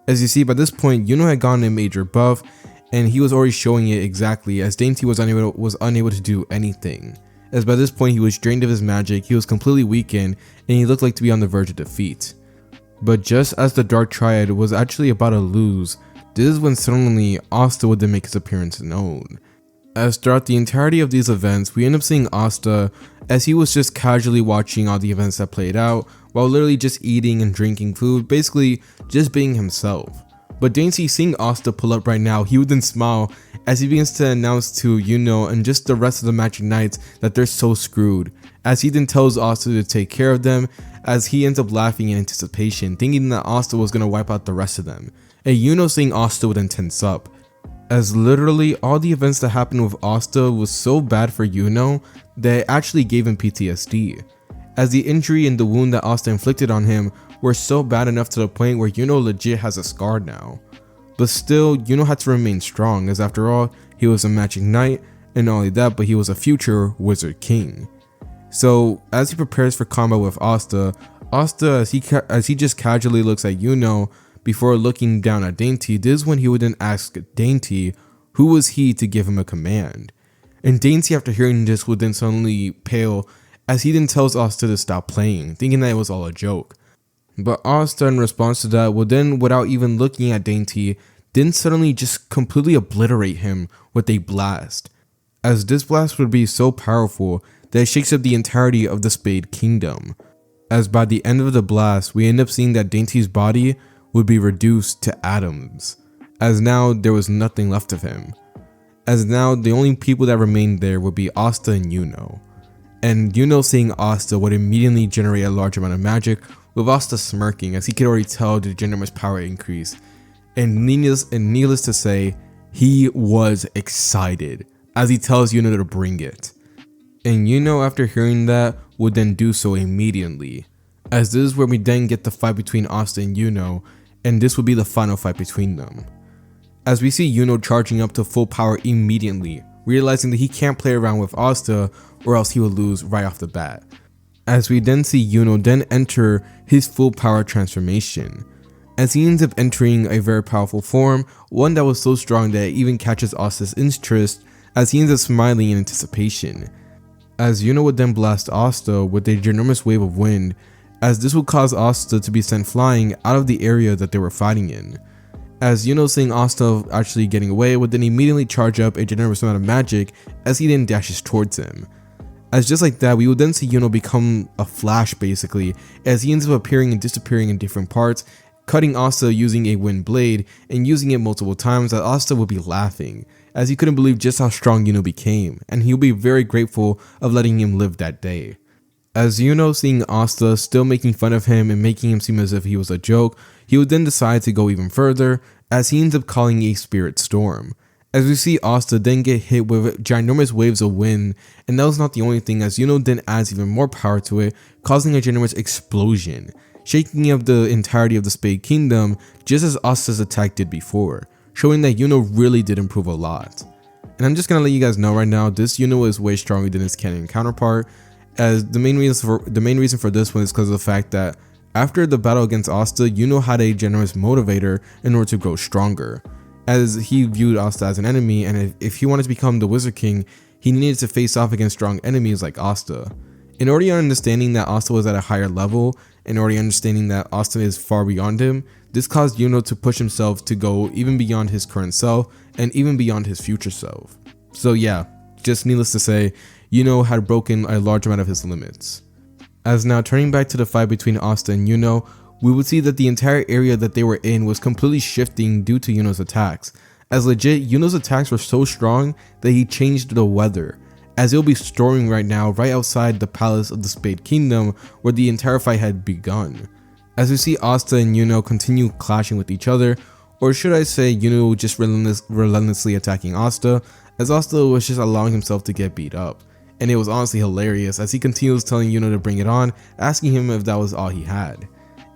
As you see, by this point, Yuno had gotten a major buff, and he was already showing it exactly, as Dainty was unable to do anything. As by this point he was drained of his magic, he was completely weakened, and he looked like to be on the verge of defeat. But just as the Dark Triad was actually about to lose, this is when suddenly Asta would then make his appearance known. As throughout the entirety of these events, we end up seeing Asta as he was just casually watching all the events that played out, while literally just eating and drinking food, basically just being himself. But Dainty, seeing Asta pull up right now, he would then smile as he begins to announce to Yuno and just the rest of the Magic Knights that they're so screwed, as he then tells Asta to take care of them, as he ends up laughing in anticipation, thinking that Asta was going to wipe out the rest of them. And Yuno seeing Asta would then tense up, as literally all the events that happened with Asta was so bad for Yuno that it actually gave him PTSD, as the injury and the wound that Asta inflicted on him were so bad enough to the point where Yuno legit has a scar now. But still, Yuno had to remain strong, as after all, he was a Magic Knight, and not only that, but he was a future Wizard King. So as he prepares for combat with Asta, as he just casually looks at Yuno before looking down at Dainty, this is when he would then ask Dainty who was he to give him a command. And Dainty, after hearing this, would then suddenly pale, as he then tells Asta to stop playing, thinking that it was all a joke. But Asta, in response to that, would then, without even looking at Dainty, then suddenly just completely obliterate him with a blast, as this blast would be so powerful that it shakes up the entirety of the Spade Kingdom, as by the end of the blast we end up seeing that Dainty's body would be reduced to atoms, as now there was nothing left of him, as now the only people that remained there would be Asta and Yuno. And Yuno seeing Asta would immediately generate a large amount of magic, with Asta smirking as he could already tell the ginormous power increase. And needless to say, he was excited as he tells Yuno to bring it. And Yuno, after hearing that, would then do so immediately, as this is where we then get the fight between Asta and Yuno, and this would be the final fight between them. As we see Yuno charging up to full power immediately, realizing that he can't play around with Asta or else he will lose right off the bat. As we then see Yuno then enter his full power transformation, as he ends up entering a very powerful form, one that was so strong that it even catches Asta's interest, as he ends up smiling in anticipation. As Yuno would then blast Asta with a ginormous wave of wind, as this would cause Asta to be sent flying out of the area that they were fighting in. As Yuno, seeing Asta actually getting away, would then immediately charge up a ginormous amount of magic as he then dashes towards him. As just like that, we would then see Yuno become a flash basically, as he ends up appearing and disappearing in different parts, cutting Asta using a wind blade and using it multiple times, that Asta would be laughing, as he couldn't believe just how strong Yuno became, and he would be very grateful of letting him live that day. As Yuno seeing Asta still making fun of him and making him seem as if he was a joke, he would then decide to go even further, as he ends up calling a spirit storm. As we see Asta then get hit with ginormous waves of wind, and that was not the only thing, as Yuno then adds even more power to it, causing a ginormous explosion, shaking up the entirety of the Spade Kingdom just as Asta's attack did before, showing that Yuno really did improve a lot. And I'm just gonna let you guys know right now, this Yuno is way stronger than his canon counterpart, as the main reason for this one is because of the fact that after the battle against Asta, Yuno had a generous motivator in order to grow stronger, as he viewed Asta as an enemy, and if he wanted to become the Wizard King, he needed to face off against strong enemies like Asta. In already understanding that Asta was at a higher level, and already understanding that Asta is far beyond him, this caused Yuno to push himself to go even beyond his current self, and even beyond his future self. So yeah, just needless to say, Yuno had broken a large amount of his limits. As now turning back to the fight between Asta and Yuno, we would see that the entire area that they were in was completely shifting due to Yuno's attacks, as legit Yuno's attacks were so strong that he changed the weather, as it'll be storming right now right outside the palace of the Spade Kingdom where the entire fight had begun. As we see Asta and Yuno continue clashing with each other, or should I say Yuno just relentlessly attacking Asta, as Asta was just allowing himself to get beat up. And it was honestly hilarious as he continues telling Yuno to bring it on, asking him if that was all he had.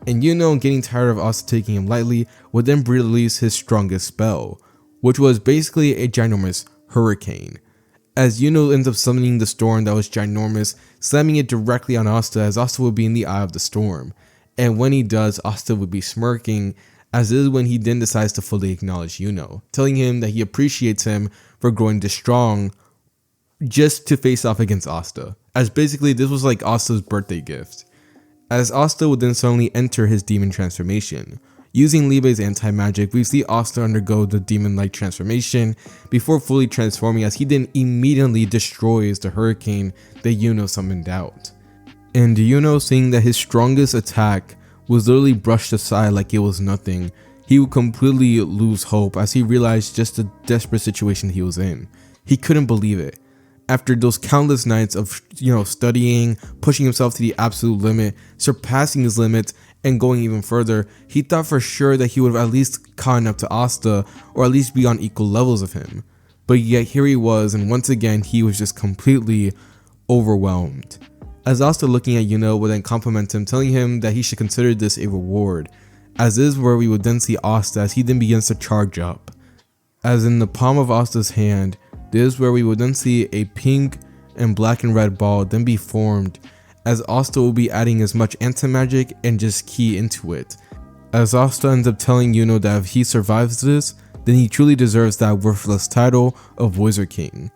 And Yuno, getting tired of Asta taking him lightly, would then release his strongest spell, which was basically a ginormous hurricane. As Yuno ends up summoning the storm that was ginormous, slamming it directly on Asta, as Asta would be in the eye of the storm. And when he does, Asta would be smirking, as this is when he then decides to fully acknowledge Yuno, telling him that he appreciates him for growing this strong just to face off against Asta, as basically this was like Asta's birthday gift. As Asta would then suddenly enter his demon transformation. Using Libe's anti-magic, we see Asta undergo the demon-like transformation before fully transforming, as he then immediately destroys the hurricane that Yuno summoned out. And Yuno, seeing that his strongest attack was literally brushed aside like it was nothing, he would completely lose hope as he realized just the desperate situation he was in. He couldn't believe it. After those countless nights of studying, pushing himself to the absolute limit, surpassing his limits, and going even further, he thought for sure that he would have at least caught up to Asta, or at least be on equal levels of him. But yet here he was, and once again he was just completely overwhelmed. As Asta, looking at Yuno, would then compliment him, telling him that he should consider this a reward, as this is where we would then see Asta as he then begins to charge up. As in the palm of Asta's hand, this is where we would then see a pink and black and red ball then be formed, as Asta will be adding as much anti-magic and just ki into it. As Asta ends up telling Yuno that if he survives this, then he truly deserves that worthless title of Wizard King.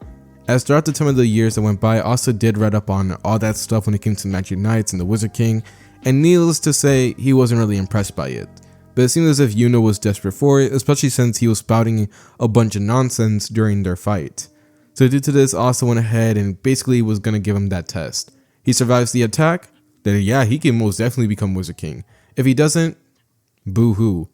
As throughout the time of the years that went by, Asta did read up on all that stuff when it came to Magic Knights and the Wizard King, and needless to say, he wasn't really impressed by it. But it seemed as if Yuno was desperate for it, especially since he was spouting a bunch of nonsense during their fight. So due to this, Asta went ahead and basically was going to give him that test. He survives the attack, then yeah, he can most definitely become Wizard King. If he doesn't, boo-hoo.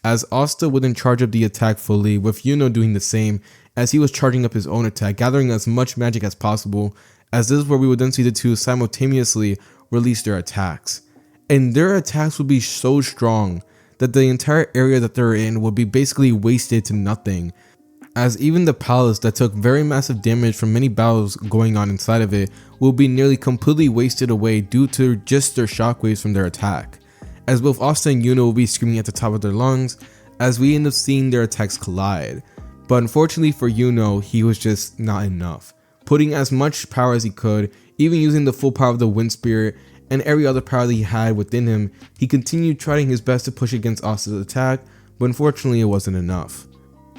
As Asta would then charge up the attack fully, with Yuno doing the same, as he was charging up his own attack, gathering as much magic as possible, as this is where we would then see the two simultaneously release their attacks. And their attacks would be so strong that the entire area that they're in would be basically wasted to nothing, as even the palace that took very massive damage from many battles going on inside of it will be nearly completely wasted away due to just their shockwaves from their attack, as both Asta and Yuno will be screaming at the top of their lungs as we end up seeing their attacks collide. But unfortunately for Yuno, he was just not enough, putting as much power as he could, even using the full power of the Wind Spirit and every other power that he had within him. He continued trying his best to push against Asta's attack, but unfortunately it wasn't enough,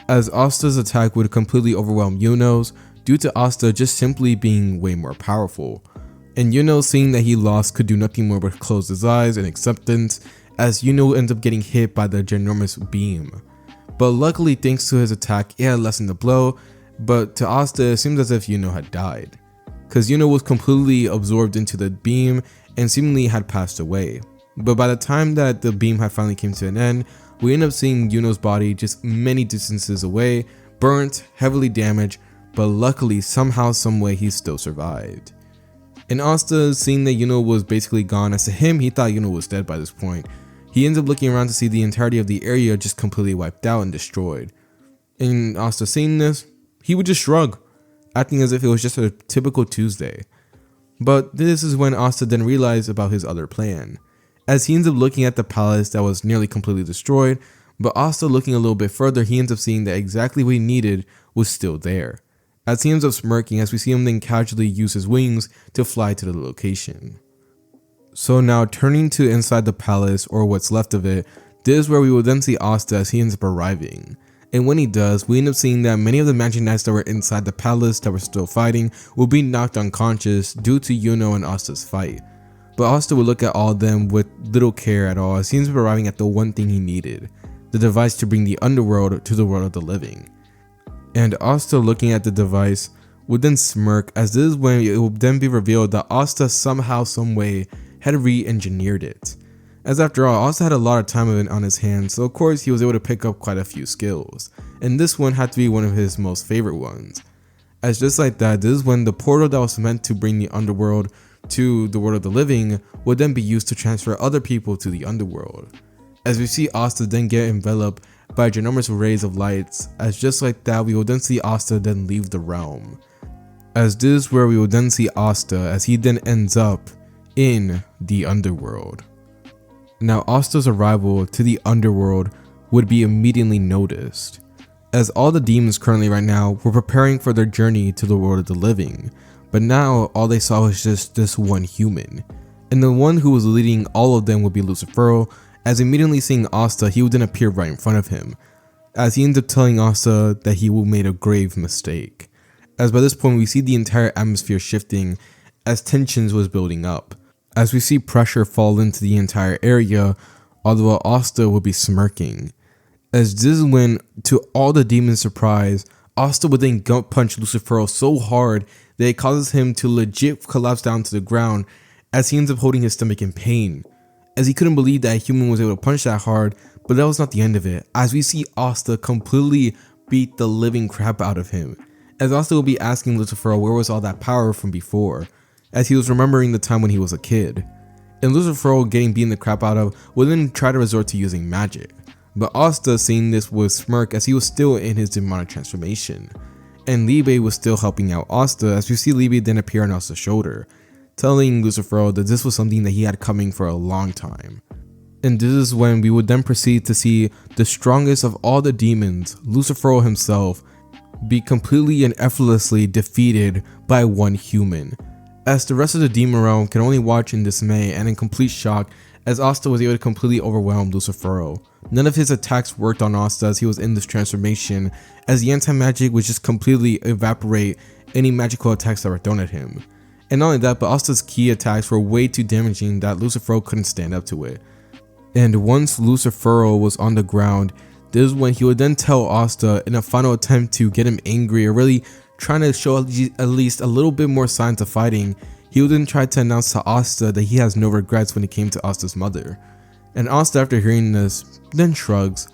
as Asta's attack would completely overwhelm Yuno's due to Asta just simply being way more powerful. And Yuno, seeing that he lost, could do nothing more but close his eyes in acceptance, as Yuno ends up getting hit by the ginormous beam. But luckily, thanks to his attack, it had lessened the blow, but to Asta it seems as if Yuno had died. cause Yuno was completely absorbed into the beam and seemingly had passed away. But by the time that the beam had finally came to an end, we end up seeing Yuno's body just many distances away, burnt, heavily damaged, but luckily somehow someway he still survived. And Asta, seeing that Yuno was basically gone, as to him he thought Yuno was dead by this point, he ends up looking around to see the entirety of the area just completely wiped out and destroyed. And Asta, seeing this, he would just shrug, acting as if it was just a typical Tuesday. But this is when Asta then realized about his other plan, as he ends up looking at the palace that was nearly completely destroyed, but Asta looking a little bit further, he ends up seeing that exactly what he needed was still there, as he ends up smirking as we see him then casually use his wings to fly to the location. So now turning to inside the palace, or what's left of it, this is where we will then see Asta as he ends up arriving. And when he does, we end up seeing that many of the magic knights that were inside the palace that were still fighting will be knocked unconscious due to Yuno and Asta's fight. But Asta would look at all of them with little care at all as he ends up arriving at the one thing he needed, the device to bring the underworld to the world of the living. And Asta, looking at the device, would then smirk, as this is when it will then be revealed that Asta somehow someway had re-engineered it. As after all, Asta had a lot of time on his hands, so of course he was able to pick up quite a few skills, and this one had to be one of his most favorite ones. As just like that, this is when the portal that was meant to bring the underworld to the world of the living would then be used to transfer other people to the underworld. As we see Asta then get enveloped by ginormous rays of lights, as just like that we will then see Asta then leave the realm. As this is where we will then see Asta as he then ends up in the underworld. Now Asta's arrival to the underworld would be immediately noticed, as all the demons currently right now were preparing for their journey to the world of the living, but now all they saw was just this one human, and the one who was leading all of them would be Lucifero, as immediately seeing Asta he would then appear right in front of him, as he ends up telling Asta that he will made a grave mistake, as by this point we see the entire atmosphere shifting as tensions was building up, as we see pressure fall into the entire area, although Asta will be smirking. As this is when, to all the demons' surprise, Asta would then gut punch Lucifero so hard that it causes him to legit collapse down to the ground, as he ends up holding his stomach in pain, as he couldn't believe that a human was able to punch that hard. But that was not the end of it, as we see Asta completely beat the living crap out of him, as Asta will be asking Lucifero where was all that power from before, as he was remembering the time when he was a kid. And Lucifero, getting beaten the crap out of, would then try to resort to using magic. But Asta, seeing this, would smirk as he was still in his demonic transformation. And Libe was still helping out Asta, as we see Libe then appear on Asta's shoulder, telling Lucifero that this was something that he had coming for a long time. And this is when we would then proceed to see the strongest of all the demons, Lucifero himself, be completely and effortlessly defeated by one human, as the rest of the demon realm can only watch in dismay and in complete shock as Asta was able to completely overwhelm Lucifero. None of his attacks worked on Asta as he was in this transformation, as the anti-magic would just completely evaporate any magical attacks that were thrown at him. And not only that, but Asta's key attacks were way too damaging that Lucifero couldn't stand up to it. And once Lucifero was on the ground, this is when he would then tell Asta in a final attempt to get him angry, or really trying to show at least a little bit more signs of fighting. He would then try to announce to Asta that he has no regrets when it came to Asta's mother. And Asta, after hearing this, then shrugs,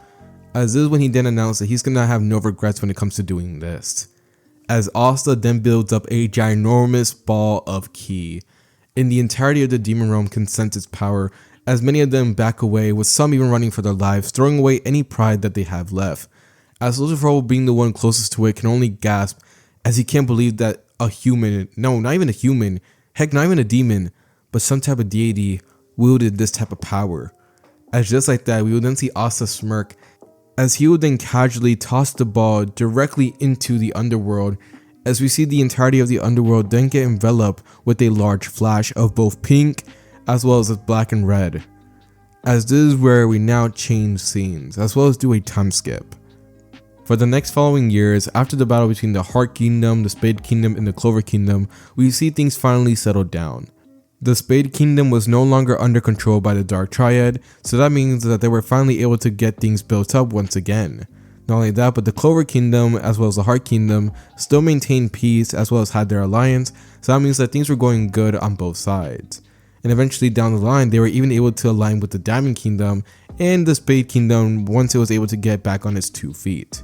as this is when he then announced that he's gonna have no regrets when it comes to doing this. As Asta then builds up a ginormous ball of ki, and the entirety of the demon realm can sense its power, as many of them back away, with some even running for their lives, throwing away any pride that they have left. As Lucifero, being the one closest to it, can only gasp as he can't believe that a human, no, not even a human, heck, not even a demon, but some type of deity wielded this type of power. As just like that, we would then see Asta smirk, as he would then casually toss the ball directly into the underworld, as we see the entirety of the underworld then get enveloped with a large flash of both pink as well as black and red. As this is where we now change scenes, as well as do a time skip. For the next following years, after the battle between the Heart Kingdom, the Spade Kingdom, and the Clover Kingdom, we see things finally settle down. The Spade Kingdom was no longer under control by the Dark Triad, so that means that they were finally able to get things built up once again. Not only that, but the Clover Kingdom as well as the Heart Kingdom still maintained peace as well as had their alliance, so that means that things were going good on both sides. And eventually down the line, they were even able to align with the Diamond Kingdom and the Spade Kingdom once it was able to get back on its 2 feet.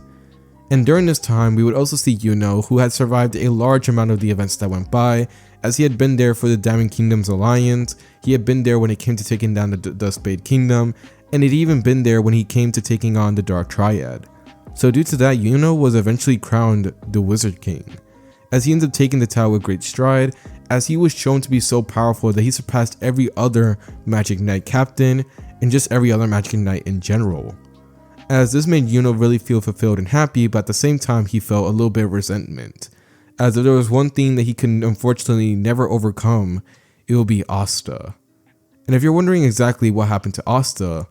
And during this time, we would also see Yuno, who had survived a large amount of the events that went by, as he had been there for the Diamond Kingdom's alliance, he had been there when it came to taking down the Spade Kingdom, and he'd even been there when he came to taking on the Dark Triad. So due to that, Yuno was eventually crowned the Wizard King, as he ended up taking the title with great stride, as he was shown to be so powerful that he surpassed every other Magic Knight captain and just every other Magic Knight in general. As this made Yuno really feel fulfilled and happy, but at the same time he felt a little bit of resentment, as if there was one thing that he could unfortunately never overcome, it will be Asta. And if you're wondering exactly what happened to Asta,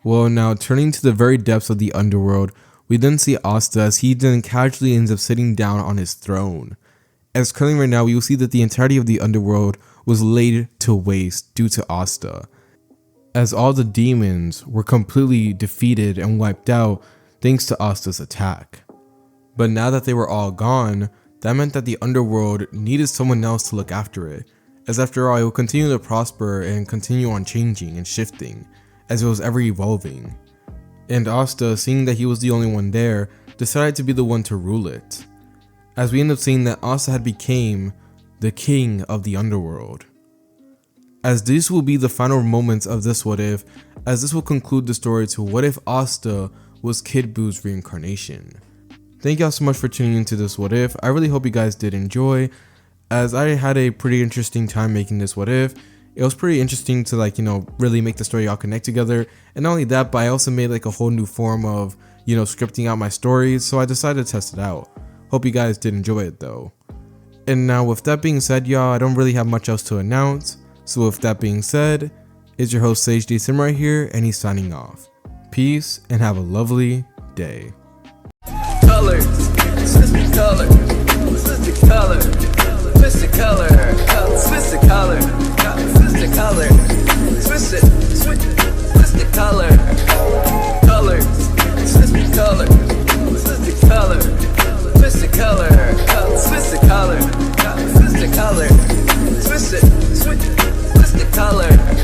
well, now turning to the very depths of the underworld, we then see Asta as he then casually ends up sitting down on his throne. As currently right now, we will see that the entirety of the underworld was laid to waste due to Asta, as all the demons were completely defeated and wiped out thanks to Asta's attack. But now that they were all gone, that meant that the underworld needed someone else to look after it, as after all it would continue to prosper and continue on changing and shifting, as it was ever evolving. And Asta, seeing that he was the only one there, decided to be the one to rule it, as we end up seeing that Asta had became the king of the underworld. As these will be the final moments of this What If, as this will conclude the story to what if Asta was Kid Buu's reincarnation. Thank y'all so much for tuning into this What If. I really hope you guys did enjoy, as I had a pretty interesting time making this What If. It was pretty interesting to really make the story all connect together, and not only that, but I also made a whole new form of scripting out my stories, so I decided to test it out. Hope you guys did enjoy it though. And now with that being said, y'all, I don't really have much else to announce, so with that being said, it's your host Sage D Sim right here, and he's signing off. Peace and have a lovely day. Colors, switch the color, switch the color, switch the color, switch the color, switch the color, switch it, switch the color, colors, switch the color, switch the color, switch the color, switch the color, switch the color, switch it, switch the color.